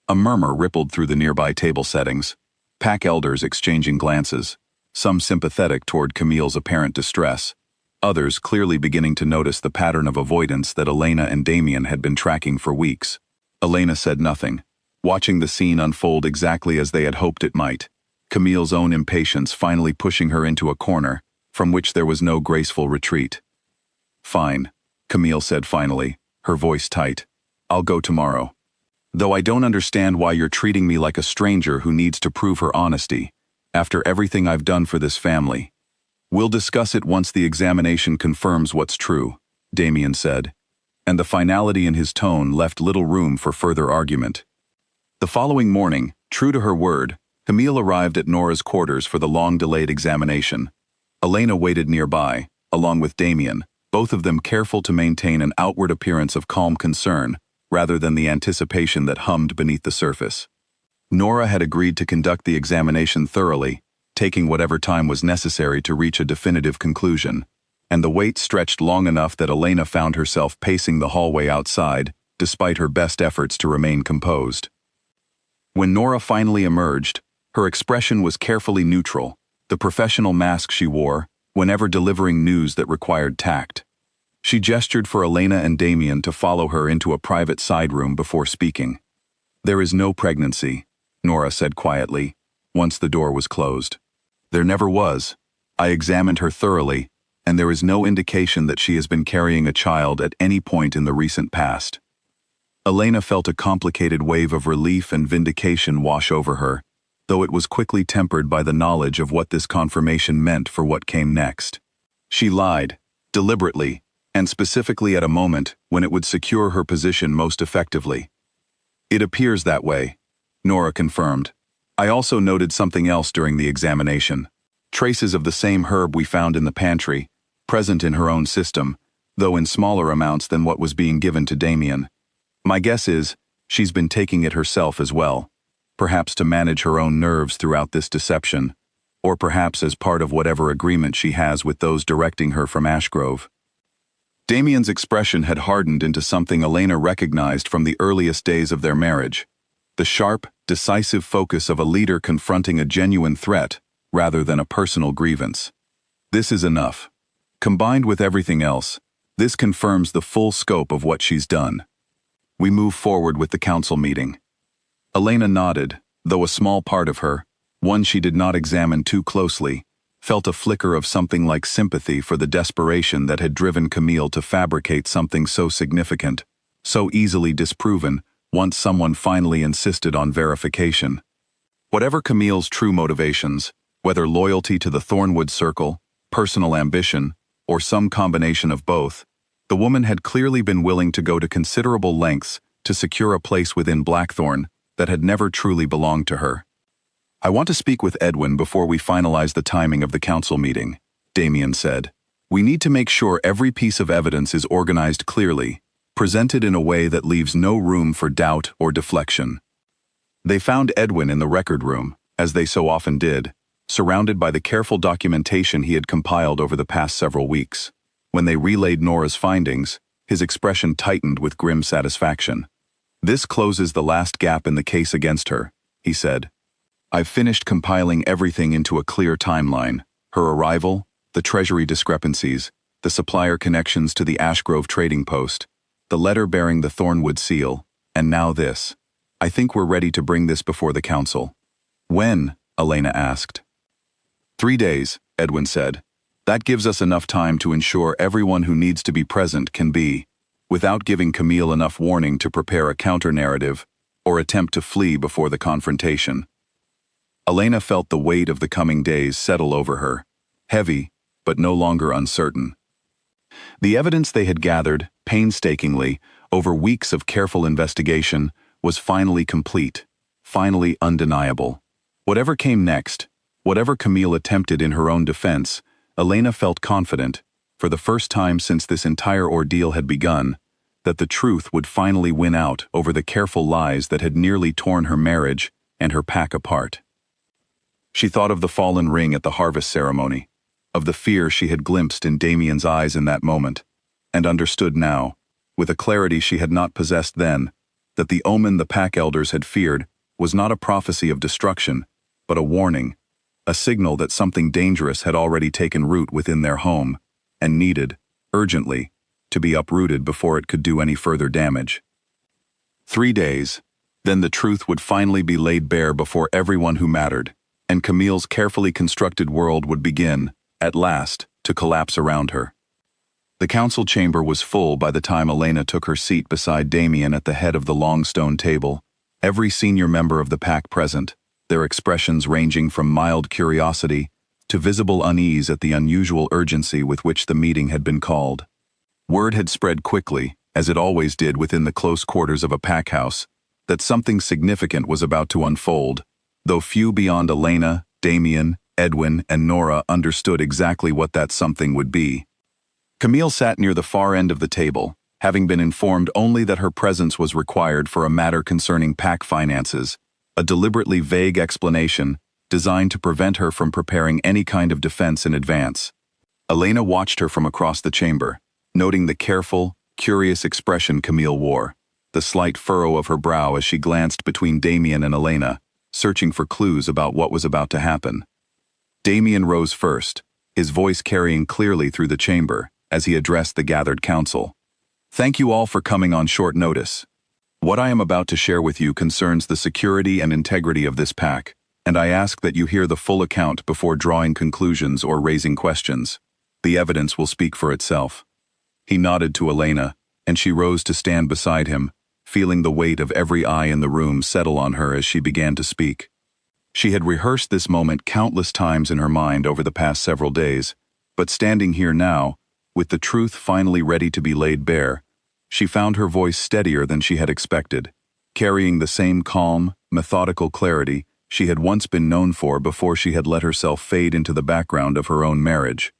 A murmur rippled through the nearby table settings, pack elders exchanging glances, some sympathetic toward Camille's apparent distress, others clearly beginning to notice the pattern of avoidance that Elena and Damien had been tracking for weeks. Elena said nothing, watching the scene unfold exactly as they had hoped it might, Camille's own impatience finally pushing her into a corner, from which there was no graceful retreat. "Fine," Camille said finally, her voice tight. "I'll go tomorrow. Though I don't understand why you're treating me like a stranger who needs to prove her honesty. After everything I've done for this family. We'll discuss it once the examination confirms what's true, Damien said, and the finality in his tone left little room for further argument. The following morning, true to her word, Camille arrived at Nora's quarters for the long-delayed examination. Elena waited nearby, along with Damien, both of them careful to maintain an outward appearance of calm concern, rather than the anticipation that hummed beneath the surface. Nora had agreed to conduct the examination thoroughly, taking whatever time was necessary to reach a definitive conclusion, and the wait stretched long enough that Elena found herself pacing the hallway outside, despite her best efforts to remain composed. When Nora finally emerged, her expression was carefully neutral, the professional mask she wore whenever delivering news that required tact. She gestured for Elena and Damien to follow her into a private side room before speaking. "There is no pregnancy," Nora said quietly, once the door was closed. "There never was. I examined her thoroughly, and there is no indication that she has been carrying a child at any point in the recent past." Elena felt a complicated wave of relief and vindication wash over her, though it was quickly tempered by the knowledge of what this confirmation meant for what came next. She lied, deliberately, and specifically at a moment when it would secure her position most effectively. "It appears that way," Nora confirmed. "I also noted something else during the examination. Traces of the same herb we found in the pantry, present in her own system, though in smaller amounts than what was being given to Damien. My guess is, she's been taking it herself as well, perhaps to manage her own nerves throughout this deception, or perhaps as part of whatever agreement she has with those directing her from Ashgrove." Damien's expression had hardened into something Elena recognized from the earliest days of their marriage, the sharp, decisive focus of a leader confronting a genuine threat rather than a personal grievance. "This is enough. Combined with everything else, this confirms the full scope of what she's done. We move forward with the council meeting." Elena nodded, though a small part of her, one she did not examine too closely, felt a flicker of something like sympathy for the desperation that had driven Camille to fabricate something so significant, so easily disproven, once someone finally insisted on verification. Whatever Camille's true motivations, whether loyalty to the Thornwood Circle, personal ambition, or some combination of both, the woman had clearly been willing to go to considerable lengths to secure a place within Blackthorn that had never truly belonged to her. "I want to speak with Edwin before we finalize the timing of the council meeting," Damien said. "We need to make sure every piece of evidence is organized clearly, presented in a way that leaves no room for doubt or deflection." They found Edwin in the record room, as they so often did, surrounded by the careful documentation he had compiled over the past several weeks. When they relayed Nora's findings, his expression tightened with grim satisfaction. "This closes the last gap in the case against her," he said. "I've finished compiling everything into a clear timeline: her arrival, the treasury discrepancies, the supplier connections to the Ashgrove trading post, the letter bearing the Thornwood seal, and now this. I think we're ready to bring this before the council." "When?" Elena asked. 3 days, Edwin said. "That gives us enough time to ensure everyone who needs to be present can be, without giving Camille enough warning to prepare a counter-narrative or attempt to flee before the confrontation." Elena felt the weight of the coming days settle over her, heavy, but no longer uncertain. The evidence they had gathered, painstakingly, over weeks of careful investigation, was finally complete, finally undeniable. Whatever came next, whatever Camille attempted in her own defense, Elena felt confident, for the first time since this entire ordeal had begun, that the truth would finally win out over the careful lies that had nearly torn her marriage and her pack apart. She thought of the fallen ring at the harvest ceremony, of the fear she had glimpsed in Damien's eyes in that moment, and understood now, with a clarity she had not possessed then, that the omen the pack elders had feared was not a prophecy of destruction, but a warning, a signal that something dangerous had already taken root within their home, and needed, urgently, to be uprooted before it could do any further damage. 3 days, then the truth would finally be laid bare before everyone who mattered, and Camille's carefully constructed world would begin, at last, to collapse around her. The council chamber was full by the time Elena took her seat beside Damien at the head of the long stone table, every senior member of the pack present, their expressions ranging from mild curiosity to visible unease at the unusual urgency with which the meeting had been called. Word had spread quickly, as it always did within the close quarters of a pack house, that something significant was about to unfold, though few beyond Elena, Damien, Edwin, and Nora understood exactly what that something would be. Camille sat near the far end of the table, having been informed only that her presence was required for a matter concerning pack finances, a deliberately vague explanation designed to prevent her from preparing any kind of defense in advance. Elena watched her from across the chamber, noting the careful, curious expression Camille wore, the slight furrow of her brow as she glanced between Damien and Elena, searching for clues about what was about to happen. Damien rose first, his voice carrying clearly through the chamber as he addressed the gathered council. "Thank you all for coming on short notice. What I am about to share with you concerns the security and integrity of this pack, and I ask that you hear the full account before drawing conclusions or raising questions. The evidence will speak for itself." He nodded to Elena, and she rose to stand beside him, feeling the weight of every eye in the room settle on her as she began to speak. She had rehearsed this moment countless times in her mind over the past several days, but standing here now, with the truth finally ready to be laid bare, she found her voice steadier than she had expected, carrying the same calm, methodical clarity she had once been known for before she had let herself fade into the background of her own marriage.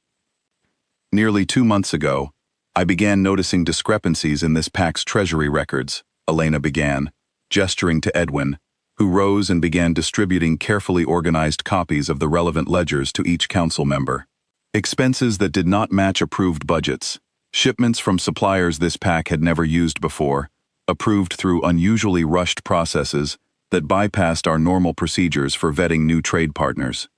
"Nearly 2 months ago, I began noticing discrepancies in this pack's treasury records," Elena began, gesturing to Edwin, who rose and began distributing carefully organized copies of the relevant ledgers to each council member. Expenses that did not match approved budgets, shipments from suppliers this pack had never used before, approved through unusually rushed processes that bypassed our normal procedures for vetting new trade partners.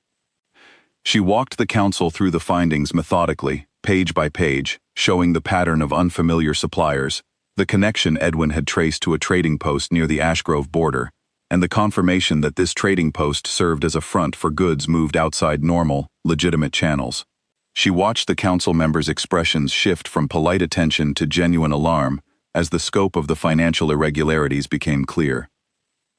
She walked the council through the findings methodically, page by page, showing the pattern of unfamiliar suppliers, the connection Edwin had traced to a trading post near the Ashgrove border, and the confirmation that this trading post served as a front for goods moved outside normal, legitimate channels. She watched the council members' expressions shift from polite attention to genuine alarm as the scope of the financial irregularities became clear.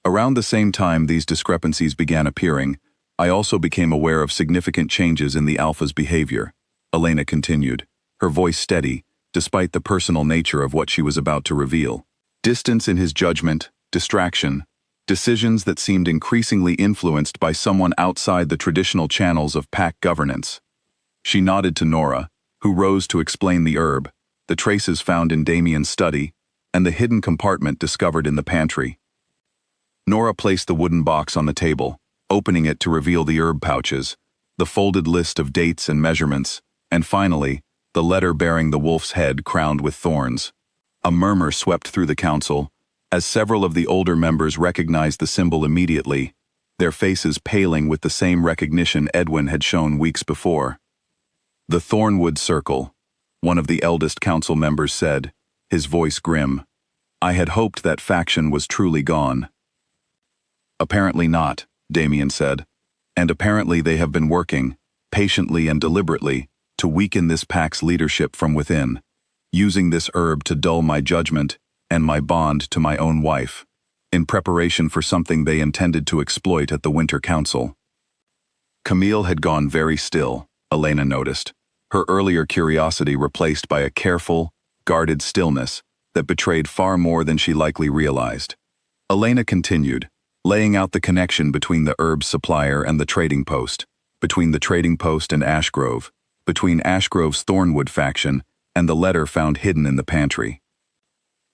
Around the same time these discrepancies began appearing, I also became aware of significant changes in the Alpha's behavior, Elena continued, her voice steady, despite the personal nature of what she was about to reveal. Distance in his judgment, distraction, decisions that seemed increasingly influenced by someone outside the traditional channels of pack governance. She nodded to Nora, who rose to explain the herb, the traces found in Damien's study, and the hidden compartment discovered in the pantry. Nora placed the wooden box on the table, opening it to reveal the herb pouches, the folded list of dates and measurements, and finally, the letter bearing the wolf's head crowned with thorns. A murmur swept through the council, as several of the older members recognized the symbol immediately, their faces paling with the same recognition Edwin had shown weeks before. "The Thornwood Circle," one of the eldest council members said, his voice grim. "I had hoped that faction was truly gone." "Apparently not," Damien said. "And apparently they have been working, patiently and deliberately, to weaken this pack's leadership from within, using this herb to dull my judgment and my bond to my own wife, in preparation for something they intended to exploit at the Winter Council." Camille had gone very still, Elena noticed, her earlier curiosity replaced by a careful, guarded stillness that betrayed far more than she likely realized. Elena continued, laying out the connection between the herb supplier and the trading post, between the trading post and Ashgrove, between Ashgrove's Thornwood faction and the letter found hidden in the pantry.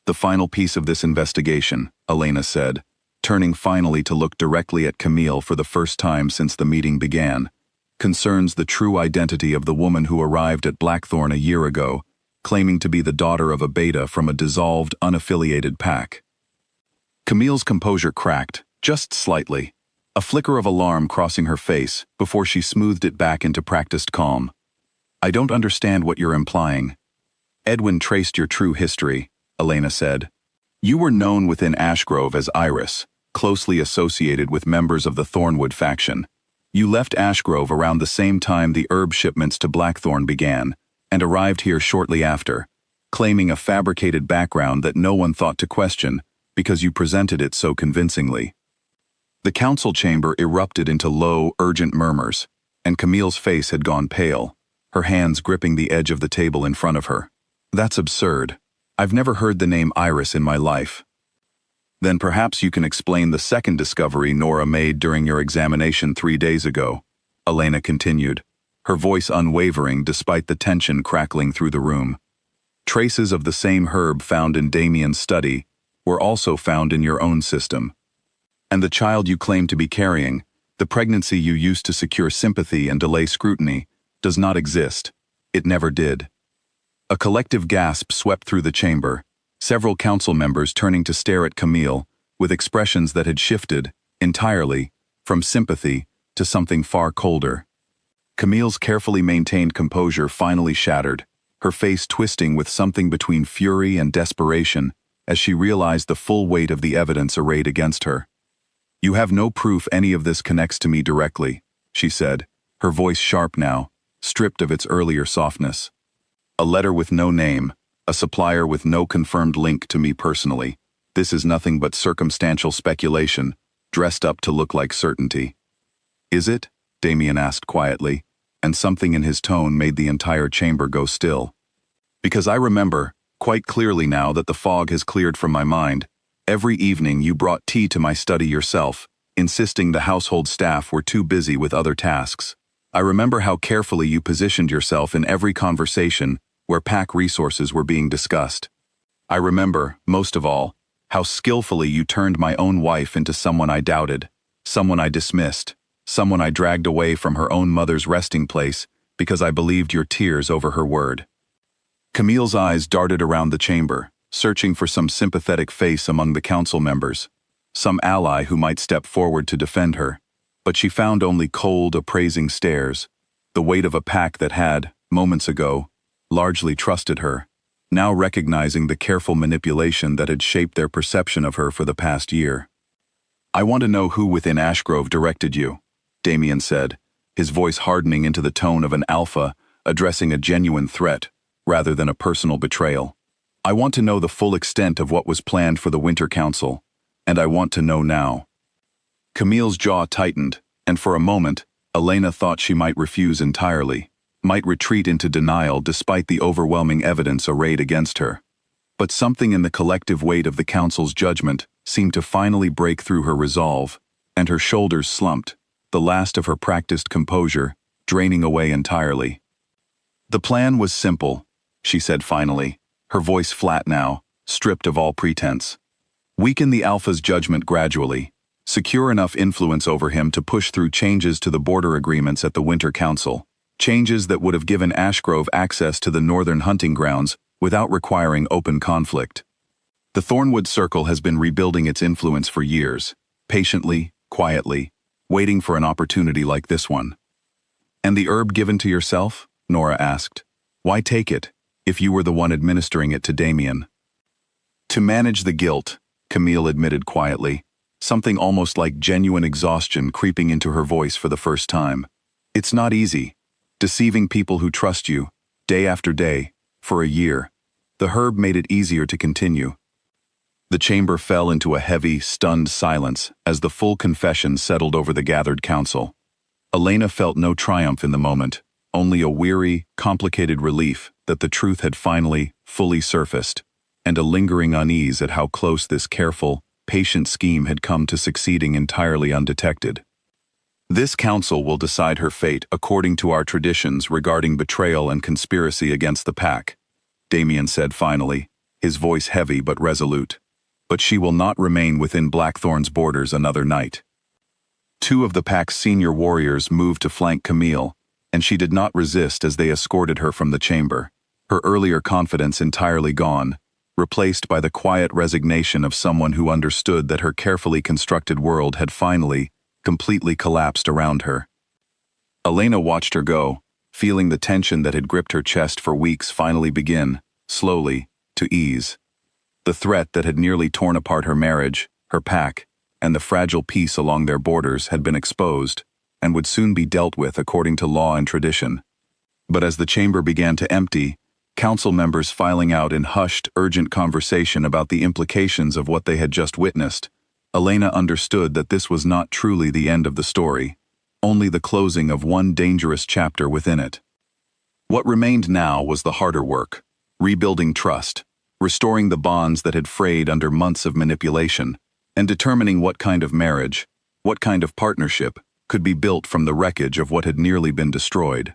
"The final piece of this investigation," Elena said, turning finally to look directly at Camille for the first time since the meeting began, "concerns the true identity of the woman who arrived at Blackthorn a year ago, claiming to be the daughter of a beta from a dissolved, unaffiliated pack." Camille's composure cracked, just slightly, a flicker of alarm crossing her face before she smoothed it back into practiced calm. "I don't understand what you're implying." "Edwin traced your true history," Elena said. "You were known within Ashgrove as Iris, closely associated with members of the Thornwood faction. You left Ashgrove around the same time the herb shipments to Blackthorn began, and arrived here shortly after, claiming a fabricated background that no one thought to question because you presented it so convincingly." The council chamber erupted into low, urgent murmurs, and Camille's face had gone pale, her hands gripping the edge of the table in front of her. That's absurd. I've never heard the name Iris in my life. Then perhaps you can explain the second discovery Nora made during your examination 3 days ago, Elena continued, her voice unwavering despite the tension crackling through the room. Traces of the same herb found in Damien's study were also found in your own system. And the child you claim to be carrying, the pregnancy you used to secure sympathy and delay scrutiny, does not exist. It never did. A collective gasp swept through the chamber, several council members turning to stare at Camille with expressions that had shifted, entirely, from sympathy to something far colder. Camille's carefully maintained composure finally shattered, her face twisting with something between fury and desperation as she realized the full weight of the evidence arrayed against her. You have no proof any of this connects to me directly, she said, her voice sharp now, stripped of its earlier softness. A letter with no name, a supplier with no confirmed link to me personally. This is nothing but circumstantial speculation, dressed up to look like certainty. Is it? Damien asked quietly, and something in his tone made the entire chamber go still. Because I remember, quite clearly now that the fog has cleared from my mind, every evening you brought tea to my study yourself, insisting the household staff were too busy with other tasks. I remember how carefully you positioned yourself in every conversation where pack resources were being discussed. I remember, most of all, how skillfully you turned my own wife into someone I doubted, someone I dismissed, someone I dragged away from her own mother's resting place because I believed your tears over her word. Camille's eyes darted around the chamber, searching for some sympathetic face among the council members, some ally who might step forward to defend her, but she found only cold, appraising stares, the weight of a pack that had, moments ago, largely trusted her, now recognizing the careful manipulation that had shaped their perception of her for the past year. I want to know who within Ashgrove directed you, Damien said, his voice hardening into the tone of an alpha addressing a genuine threat rather than a personal betrayal. I want to know the full extent of what was planned for the Winter Council, and I want to know now. Camille's jaw tightened, and for a moment, Elena thought she might refuse entirely, might retreat into denial despite the overwhelming evidence arrayed against her. But something in the collective weight of the council's judgment seemed to finally break through her resolve, and her shoulders slumped, the last of her practiced composure draining away entirely. The plan was simple, she said finally, her voice flat now, stripped of all pretense. Weaken the Alpha's judgment gradually, secure enough influence over him to push through changes to the border agreements at the Winter Council, changes that would have given Ashgrove access to the northern hunting grounds without requiring open conflict. The Thornwood Circle has been rebuilding its influence for years, patiently, quietly, waiting for an opportunity like this one. And the herb given to yourself? Nora asked. Why take it, if you were the one administering it to Damien? To manage the guilt, Camille admitted quietly, something almost like genuine exhaustion creeping into her voice for the first time. It's not easy, deceiving people who trust you, day after day, for a year. The herb made it easier to continue. The chamber fell into a heavy, stunned silence as the full confession settled over the gathered council. Elena felt no triumph in the moment, only a weary, complicated relief that the truth had finally, fully surfaced, and a lingering unease at how close this careful, patient scheme had come to succeeding entirely undetected. This council will decide her fate according to our traditions regarding betrayal and conspiracy against the pack, Damien said finally, his voice heavy but resolute. But she will not remain within Blackthorn's borders another night. 2 of the pack's senior warriors moved to flank Camille, and she did not resist as they escorted her from the chamber, her earlier confidence entirely gone, replaced by the quiet resignation of someone who understood that her carefully constructed world had finally, completely collapsed around her. Elena watched her go, feeling the tension that had gripped her chest for weeks finally begin, slowly, to ease. The threat that had nearly torn apart her marriage, her pack, and the fragile peace along their borders had been exposed, and would soon be dealt with according to law and tradition. But as the chamber began to empty, council members filing out in hushed, urgent conversation about the implications of what they had just witnessed, Elena understood that this was not truly the end of the story, only the closing of one dangerous chapter within it. What remained now was the harder work, rebuilding trust, restoring the bonds that had frayed under months of manipulation, and determining what kind of marriage, what kind of partnership, could be built from the wreckage of what had nearly been destroyed.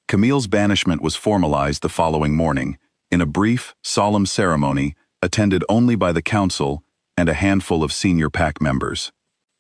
Camille's banishment was formalized the following morning, in a brief, solemn ceremony attended only by the council and a handful of senior pack members.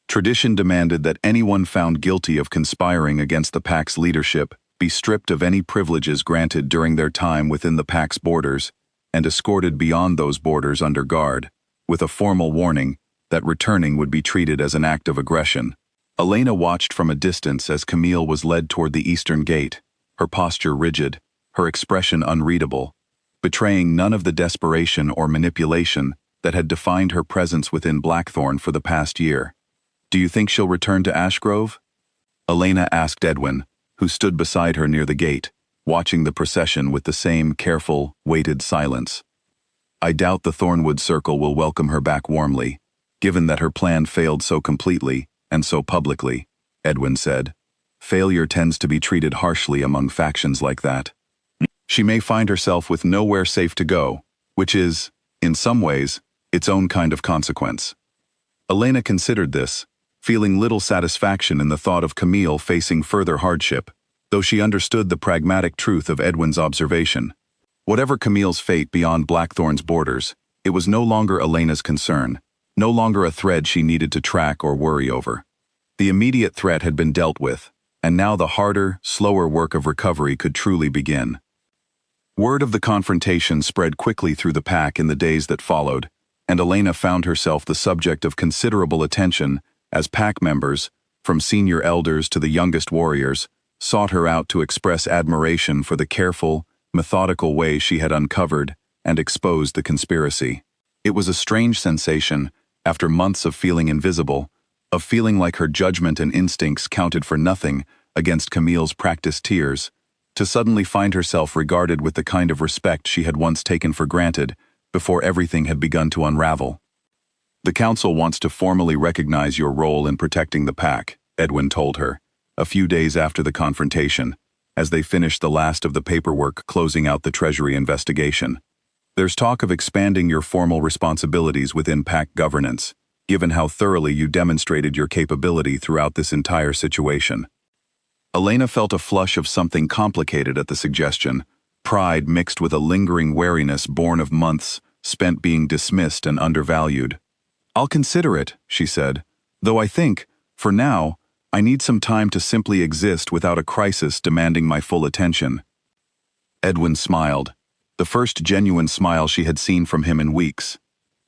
Tradition demanded that anyone found guilty of conspiring against the pack's leadership be stripped of any privileges granted during their time within the pack's borders and escorted beyond those borders under guard, with a formal warning that returning would be treated as an act of aggression. Elena watched from a distance as Camille was led toward the eastern gate, her posture rigid, her expression unreadable, betraying none of the desperation or manipulation that had defined her presence within Blackthorn for the past year. "Do you think she'll return to Ashgrove?" Elena asked Edwin, who stood beside her near the gate, watching the procession with the same careful, weighted silence. "I doubt the Thornwood Circle will welcome her back warmly, given that her plan failed so completely and so publicly," Edwin said. "Failure tends to be treated harshly among factions like that. She may find herself with nowhere safe to go, which is, in some ways, its own kind of consequence." Elena considered this, feeling little satisfaction in the thought of Camille facing further hardship, though she understood the pragmatic truth of Edwin's observation. Whatever Camille's fate beyond Blackthorn's borders, it was no longer Elena's concern, no longer a thread she needed to track or worry over. The immediate threat had been dealt with, and now the harder, slower work of recovery could truly begin. Word of the confrontation spread quickly through the pack in the days that followed, and Elena found herself the subject of considerable attention as pack members, from senior elders to the youngest warriors, sought her out to express admiration for the careful, methodical way she had uncovered and exposed the conspiracy. It was a strange sensation, after months of feeling invisible, of feeling like her judgment and instincts counted for nothing against Camille's practiced tears, to suddenly find herself regarded with the kind of respect she had once taken for granted before everything had begun to unravel. "The council wants to formally recognize your role in protecting the pack," Edwin told her, a few days after the confrontation, as they finished the last of the paperwork closing out the Treasury investigation. "There's talk of expanding your formal responsibilities within pack governance, given how thoroughly you demonstrated your capability throughout this entire situation." Elena felt a flush of something complicated at the suggestion, pride mixed with a lingering wariness born of months spent being dismissed and undervalued. "I'll consider it," she said, "though I think, for now, I need some time to simply exist without a crisis demanding my full attention." Edwin smiled, the first genuine smile she had seen from him in weeks.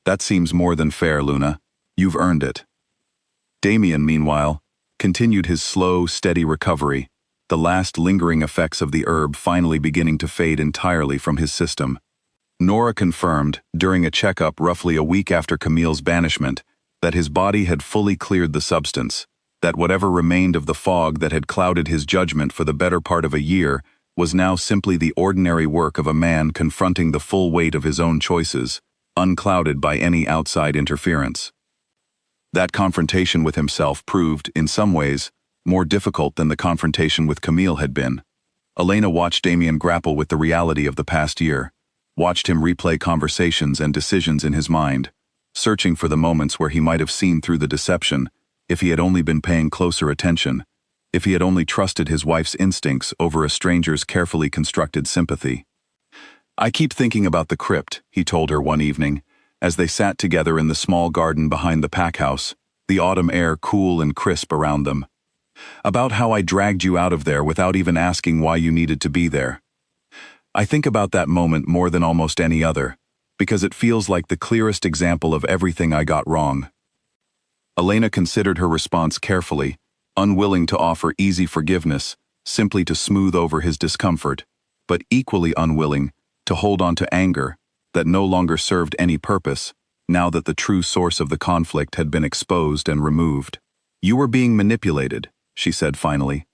"That seems more than fair, Luna. You've earned it." Damien, meanwhile, continued his slow, steady recovery, the last lingering effects of the herb finally beginning to fade entirely from his system. Nora confirmed, during a checkup roughly a week after Camille's banishment, that his body had fully cleared the substance, that whatever remained of the fog that had clouded his judgment for the better part of a year was now simply the ordinary work of a man confronting the full weight of his own choices, unclouded by any outside interference. That confrontation with himself proved, in some ways, more difficult than the confrontation with Camille had been. Elena watched Damien grapple with the reality of the past year, watched him replay conversations and decisions in his mind, searching for the moments where he might have seen through the deception, if he had only been paying closer attention, if he had only trusted his wife's instincts over a stranger's carefully constructed sympathy. "I keep thinking about the crypt," he told her one evening, as they sat together in the small garden behind the pack house, the autumn air cool and crisp around them. "About how I dragged you out of there without even asking why you needed to be there. I think about that moment more than almost any other, because it feels like the clearest example of everything I got wrong." Elena considered her response carefully, unwilling to offer easy forgiveness, simply to smooth over his discomfort, but equally unwilling to hold on to anger that no longer served any purpose, now that the true source of the conflict had been exposed and removed. "You were being manipulated," she said finally.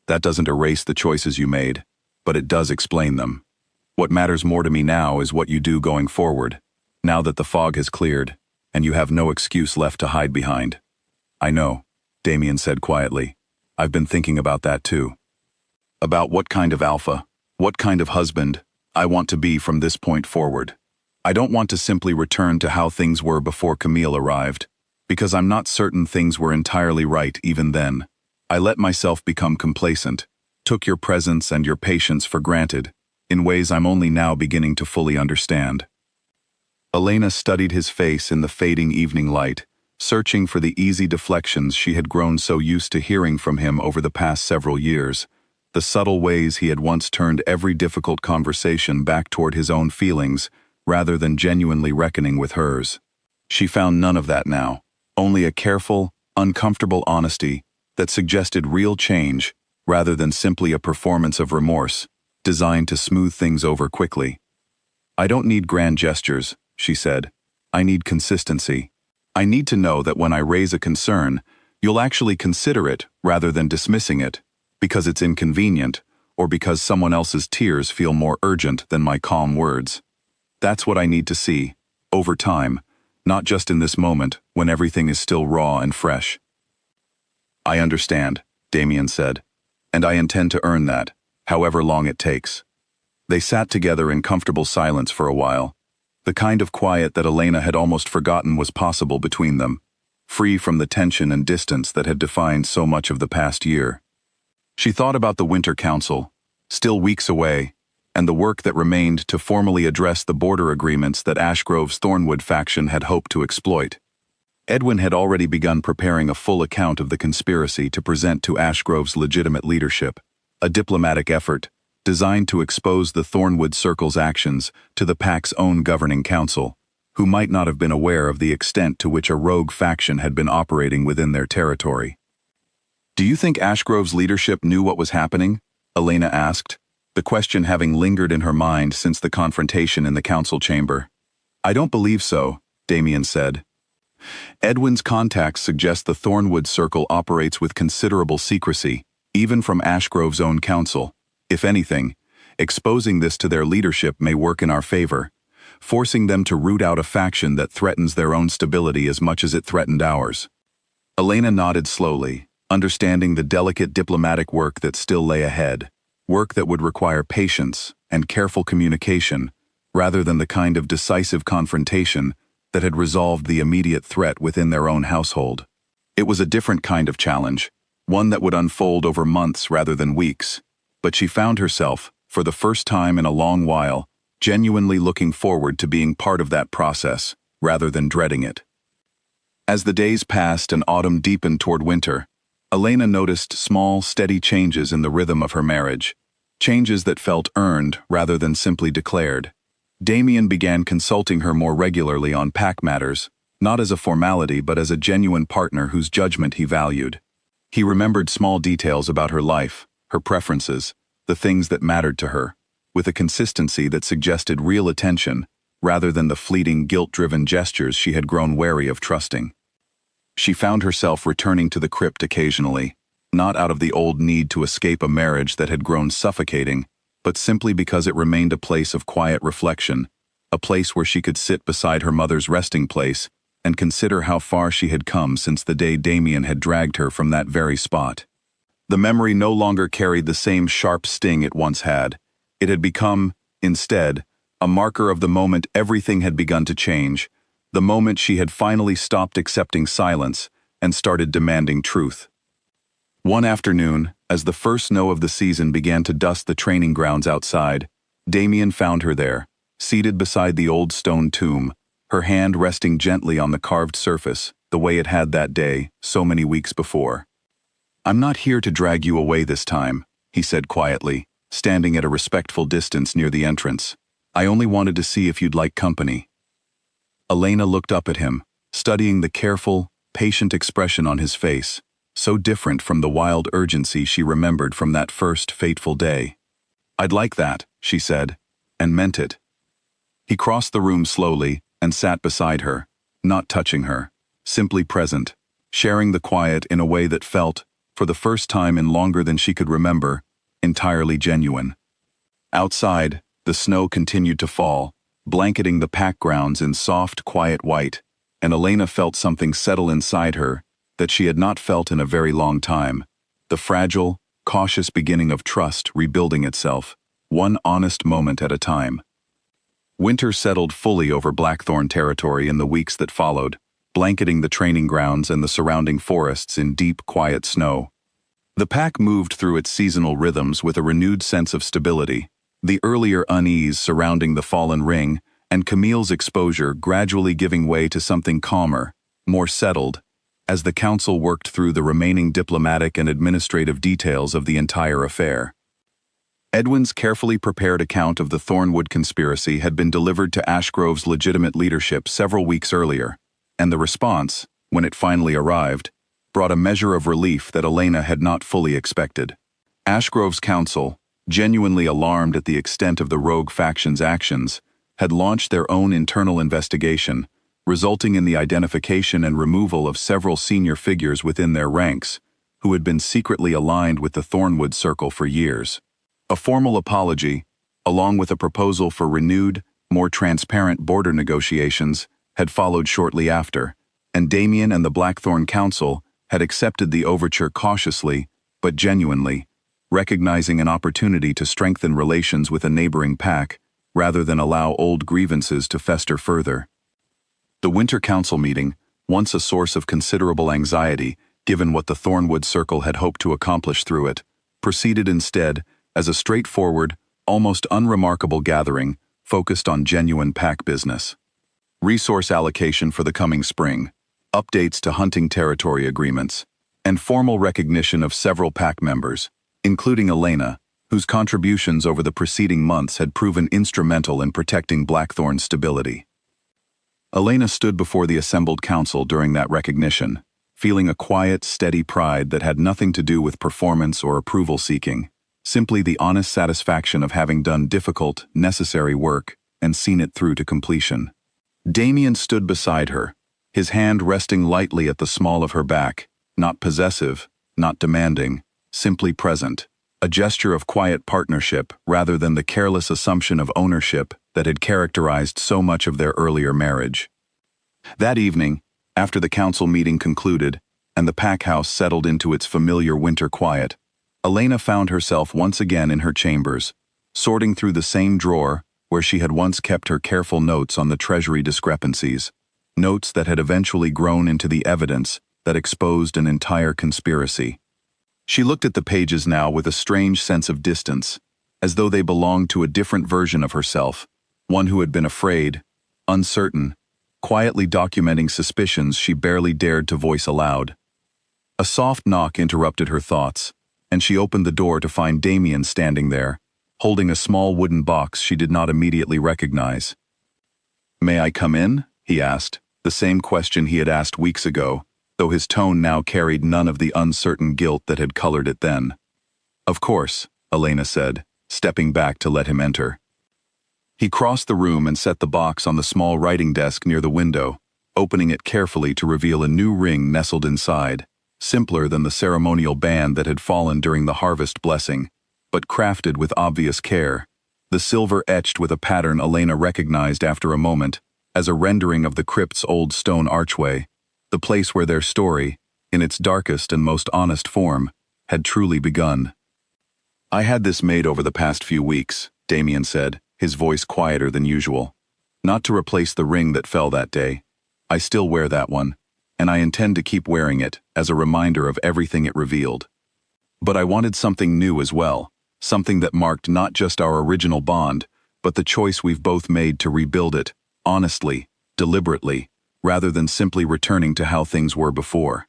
"That doesn't erase the choices you made, but it does explain them. What matters more to me now is what you do going forward, now that the fog has cleared, and you have no excuse left to hide behind. I know, Damien said quietly. I've been thinking about that too. About what kind of alpha, what kind of husband I want to be from this point forward. I don't want to simply return to how things were before Camille arrived, because I'm not certain things were entirely right even then. I let myself become complacent, took your presence and your patience for granted, in ways I'm only now beginning to fully understand. Elena studied his face in the fading evening light, searching for the easy deflections she had grown so used to hearing from him over the past several years, the subtle ways he had once turned every difficult conversation back toward his own feelings, rather than genuinely reckoning with hers. She found none of that now, only a careful, uncomfortable honesty that suggested real change rather than simply a performance of remorse, designed to smooth things over quickly. I don't need grand gestures, she said. I need consistency. I need to know that when I raise a concern, you'll actually consider it rather than dismissing it, because it's inconvenient, or because someone else's tears feel more urgent than my calm words. That's what I need to see, over time, not just in this moment when everything is still raw and fresh. I understand, Damien said, and I intend to earn that, however long it takes. They sat together in comfortable silence for a while, the kind of quiet that Elena had almost forgotten was possible between them, free from the tension and distance that had defined so much of the past year. She thought about the Winter Council, still weeks away, and the work that remained to formally address the border agreements that Ashgrove's Thornwood faction had hoped to exploit. Edwin had already begun preparing a full account of the conspiracy to present to Ashgrove's legitimate leadership, a diplomatic effort designed to expose the Thornwood Circle's actions to the Pact's own governing council, who might not have been aware of the extent to which a rogue faction had been operating within their territory. Do you think Ashgrove's leadership knew what was happening? Elena asked, the question having lingered in her mind since the confrontation in the council chamber. I don't believe so, Damien said. Edwin's contacts suggest the Thornwood Circle operates with considerable secrecy, even from Ashgrove's own council. If anything, exposing this to their leadership may work in our favor, forcing them to root out a faction that threatens their own stability as much as it threatened ours. Elena nodded slowly, understanding the delicate diplomatic work that still lay ahead, work that would require patience and careful communication, rather than the kind of decisive confrontation that had resolved the immediate threat within their own household. It was a different kind of challenge, one that would unfold over months rather than weeks, but she found herself, for the first time in a long while, genuinely looking forward to being part of that process, rather than dreading it. As the days passed and autumn deepened toward winter, Elena noticed small, steady changes in the rhythm of her marriage, changes that felt earned rather than simply declared. Damien began consulting her more regularly on pack matters, not as a formality but as a genuine partner whose judgment he valued. He remembered small details about her life, her preferences, the things that mattered to her, with a consistency that suggested real attention, rather than the fleeting guilt-driven gestures she had grown wary of trusting. She found herself returning to the crypt occasionally, not out of the old need to escape a marriage that had grown suffocating, but simply because it remained a place of quiet reflection, a place where she could sit beside her mother's resting place and consider how far she had come since the day Damien had dragged her from that very spot. The memory no longer carried the same sharp sting it once had. It had become, instead, a marker of the moment everything had begun to change, the moment she had finally stopped accepting silence and started demanding truth. One afternoon, as the first snow of the season began to dust the training grounds outside, Damien found her there, seated beside the old stone tomb, her hand resting gently on the carved surface, the way it had that day, so many weeks before. I'm not here to drag you away this time, he said quietly, standing at a respectful distance near the entrance. I only wanted to see if you'd like company. Elena looked up at him, studying the careful, patient expression on his face, so different from the wild urgency she remembered from that first fateful day. I'd like that, she said, and meant it. He crossed the room slowly and sat beside her, not touching her, simply present, sharing the quiet in a way that felt, for the first time in longer than she could remember, entirely genuine. Outside, the snow continued to fall, blanketing the pack grounds in soft, quiet white, and Elena felt something settle inside her that she had not felt in a very long time. The fragile, cautious beginning of trust rebuilding itself, one honest moment at a time. Winter settled fully over Blackthorn territory in the weeks that followed, blanketing the training grounds and the surrounding forests in deep, quiet snow. The pack moved through its seasonal rhythms with a renewed sense of stability, the earlier unease surrounding the fallen ring, and Camille's exposure gradually giving way to something calmer, more settled, as the council worked through the remaining diplomatic and administrative details of the entire affair. Edwin's carefully prepared account of the Thornwood conspiracy had been delivered to Ashgrove's legitimate leadership several weeks earlier, and the response, when it finally arrived, brought a measure of relief that Elena had not fully expected. Ashgrove's council, genuinely alarmed at the extent of the rogue faction's actions, had launched their own internal investigation, resulting in the identification and removal of several senior figures within their ranks, who had been secretly aligned with the Thornwood Circle for years. A formal apology, along with a proposal for renewed, more transparent border negotiations, had followed shortly after, and Damien and the Blackthorn Council had accepted the overture cautiously, but genuinely, recognizing an opportunity to strengthen relations with a neighboring pack, rather than allow old grievances to fester further. The Winter Council meeting, once a source of considerable anxiety, given what the Thornwood Circle had hoped to accomplish through it, proceeded instead as a straightforward, almost unremarkable gathering focused on genuine pack business. Resource allocation for the coming spring, updates to hunting territory agreements, and formal recognition of several pack members, including Elena, whose contributions over the preceding months had proven instrumental in protecting Blackthorn's stability. Elena stood before the assembled council during that recognition, feeling a quiet, steady pride that had nothing to do with performance or approval-seeking, simply the honest satisfaction of having done difficult, necessary work and seen it through to completion. Damien stood beside her, his hand resting lightly at the small of her back, not possessive, not demanding, simply present, a gesture of quiet partnership rather than the careless assumption of ownership that had characterized so much of their earlier marriage. That evening, after the council meeting concluded and the pack house settled into its familiar winter quiet, Elena found herself once again in her chambers, sorting through the same drawer where she had once kept her careful notes on the treasury discrepancies, notes that had eventually grown into the evidence that exposed an entire conspiracy. She looked at the pages now with a strange sense of distance, as though they belonged to a different version of herself, one who had been afraid, uncertain, quietly documenting suspicions she barely dared to voice aloud. A soft knock interrupted her thoughts, and she opened the door to find Damien standing there, holding a small wooden box she did not immediately recognize. "May I come in?" he asked, the same question he had asked weeks ago, though his tone now carried none of the uncertain guilt that had colored it then. "Of course," Elena said, stepping back to let him enter. He crossed the room and set the box on the small writing desk near the window, opening it carefully to reveal a new ring nestled inside, simpler than the ceremonial band that had fallen during the harvest blessing, but crafted with obvious care, the silver etched with a pattern Elena recognized after a moment as a rendering of the crypt's old stone archway, the place where their story, in its darkest and most honest form, had truly begun. "I had this made over the past few weeks," Damien said, his voice quieter than usual. "Not to replace the ring that fell that day. I still wear that one, and I intend to keep wearing it as a reminder of everything it revealed. But I wanted something new as well, something that marked not just our original bond, but the choice we've both made to rebuild it, honestly, deliberately, rather than simply returning to how things were before."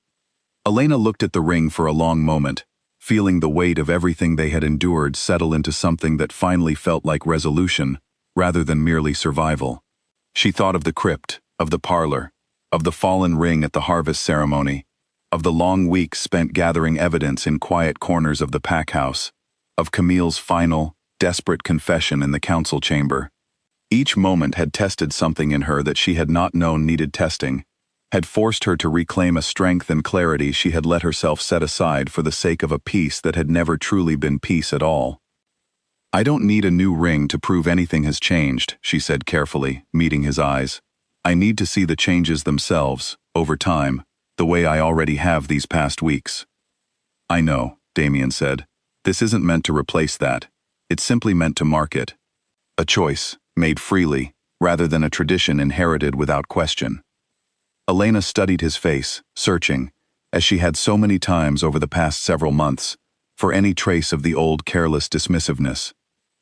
Elena looked at the ring for a long moment, feeling the weight of everything they had endured settle into something that finally felt like resolution, rather than merely survival. She thought of the crypt, of the parlor, of the fallen ring at the harvest ceremony, of the long weeks spent gathering evidence in quiet corners of the pack house, of Camille's final, desperate confession in the council chamber. Each moment had tested something in her that she had not known needed testing, had forced her to reclaim a strength and clarity she had let herself set aside for the sake of a peace that had never truly been peace at all. "I don't need a new ring to prove anything has changed," she said carefully, meeting his eyes. I need to see the changes themselves, over time, the way I already have these past weeks. I know, Damien said. This isn't meant to replace that. It's simply meant to mark it. A choice, made freely, rather than a tradition inherited without question. Elena studied his face, searching, as she had so many times over the past several months, for any trace of the old careless dismissiveness,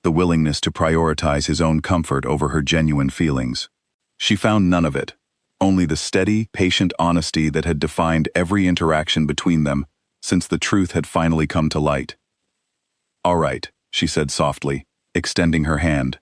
the willingness to prioritize his own comfort over her genuine feelings. She found none of it, only the steady, patient honesty that had defined every interaction between them since the truth had finally come to light. "All right," she said softly, extending her hand.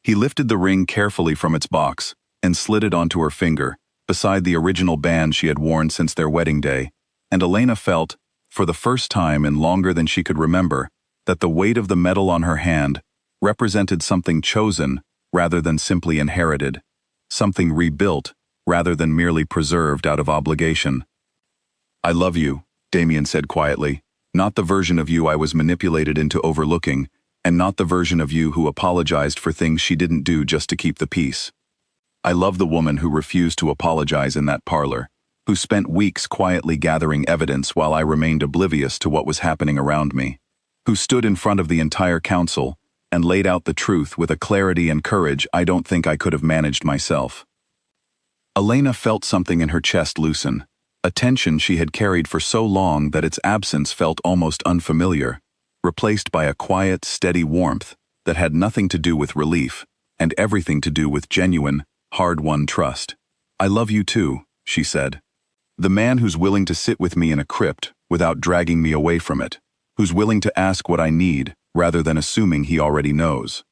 He lifted the ring carefully from its box and slid it onto her finger, beside the original band she had worn since their wedding day, and Elena felt, for the first time in longer than she could remember, that the weight of the metal on her hand represented something chosen rather than simply inherited, something rebuilt rather than merely preserved out of obligation. "I love you," Damien said quietly, "not the version of you I was manipulated into overlooking, and not the version of you who apologized for things she didn't do just to keep the peace. I love the woman who refused to apologize in that parlor, who spent weeks quietly gathering evidence while I remained oblivious to what was happening around me, who stood in front of the entire council and laid out the truth with a clarity and courage I don't think I could have managed myself." Elena felt something in her chest loosen, a tension she had carried for so long that its absence felt almost unfamiliar, replaced by a quiet, steady warmth that had nothing to do with relief and everything to do with genuine, hard-won trust. "I love you too," she said. "The man who's willing to sit with me in a crypt without dragging me away from it, who's willing to ask what I need rather than assuming he already knows."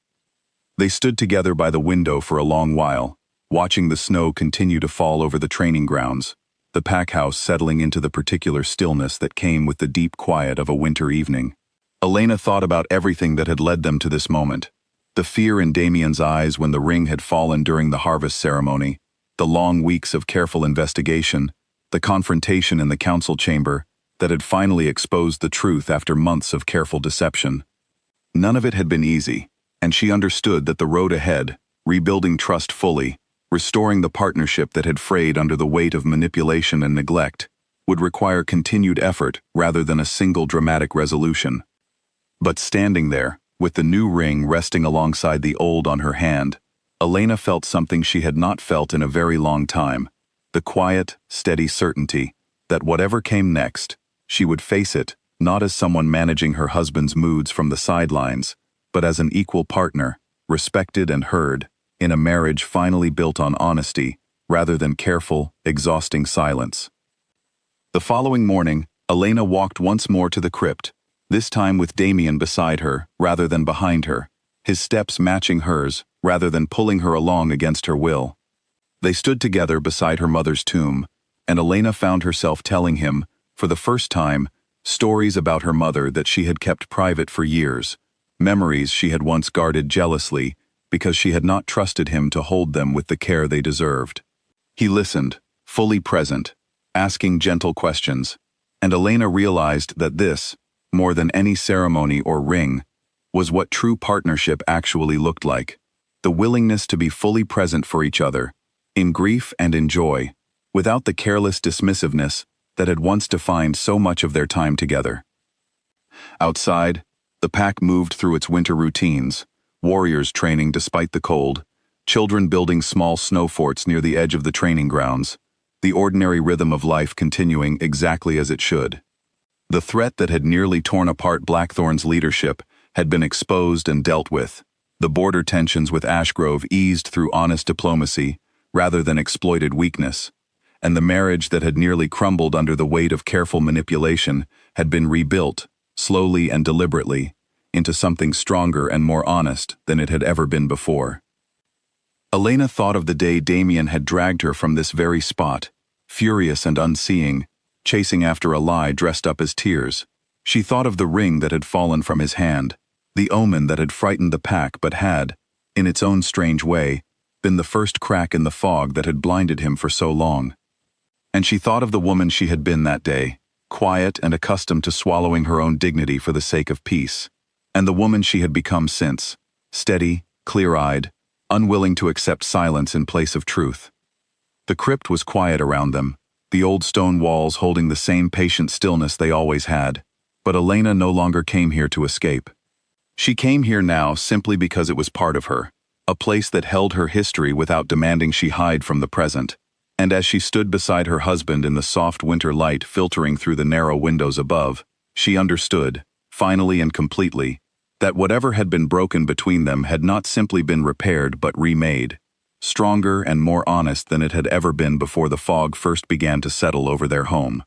They stood together by the window for a long while, watching the snow continue to fall over the training grounds, the pack house settling into the particular stillness that came with the deep quiet of a winter evening. Elena thought about everything that had led them to this moment. The fear in Damien's eyes when the ring had fallen during the harvest ceremony, the long weeks of careful investigation, the confrontation in the council chamber that had finally exposed the truth after months of careful deception. None of it had been easy, and she understood that the road ahead, rebuilding trust fully, restoring the partnership that had frayed under the weight of manipulation and neglect, would require continued effort rather than a single dramatic resolution. But standing there, with the new ring resting alongside the old on her hand, Elena felt something she had not felt in a very long time, the quiet, steady certainty that whatever came next, she would face it, not as someone managing her husband's moods from the sidelines, but as an equal partner, respected and heard, in a marriage finally built on honesty, rather than careful, exhausting silence. The following morning, Elena walked once more to the crypt, this time with Damien beside her rather than behind her, his steps matching hers rather than pulling her along against her will. They stood together beside her mother's tomb, and Elena found herself telling him, for the first time, stories about her mother that she had kept private for years, memories she had once guarded jealously because she had not trusted him to hold them with the care they deserved. He listened, fully present, asking gentle questions, and Elena realized that this, more than any ceremony or ring, was what true partnership actually looked like. The willingness to be fully present for each other, in grief and in joy, without the careless dismissiveness that had once defined so much of their time together. Outside, the pack moved through its winter routines, warriors training despite the cold, children building small snow forts near the edge of the training grounds, the ordinary rhythm of life continuing exactly as it should. The threat that had nearly torn apart Blackthorn's leadership had been exposed and dealt with, the border tensions with Ashgrove eased through honest diplomacy rather than exploited weakness, and the marriage that had nearly crumbled under the weight of careful manipulation had been rebuilt, slowly and deliberately, into something stronger and more honest than it had ever been before. Elena thought of the day Damien had dragged her from this very spot, furious and unseeing, chasing after a lie dressed up as tears. She thought of the ring that had fallen from his hand, the omen that had frightened the pack but had, in its own strange way, been the first crack in the fog that had blinded him for so long. And she thought of the woman she had been that day, quiet and accustomed to swallowing her own dignity for the sake of peace, and the woman she had become since, steady, clear-eyed, unwilling to accept silence in place of truth. The crypt was quiet around them, the old stone walls holding the same patient stillness they always had. But Elena no longer came here to escape. She came here now simply because it was part of her, a place that held her history without demanding she hide from the present. And as she stood beside her husband in the soft winter light filtering through the narrow windows above, she understood, finally and completely, that whatever had been broken between them had not simply been repaired but remade, stronger and more honest than it had ever been before the fog first began to settle over their home.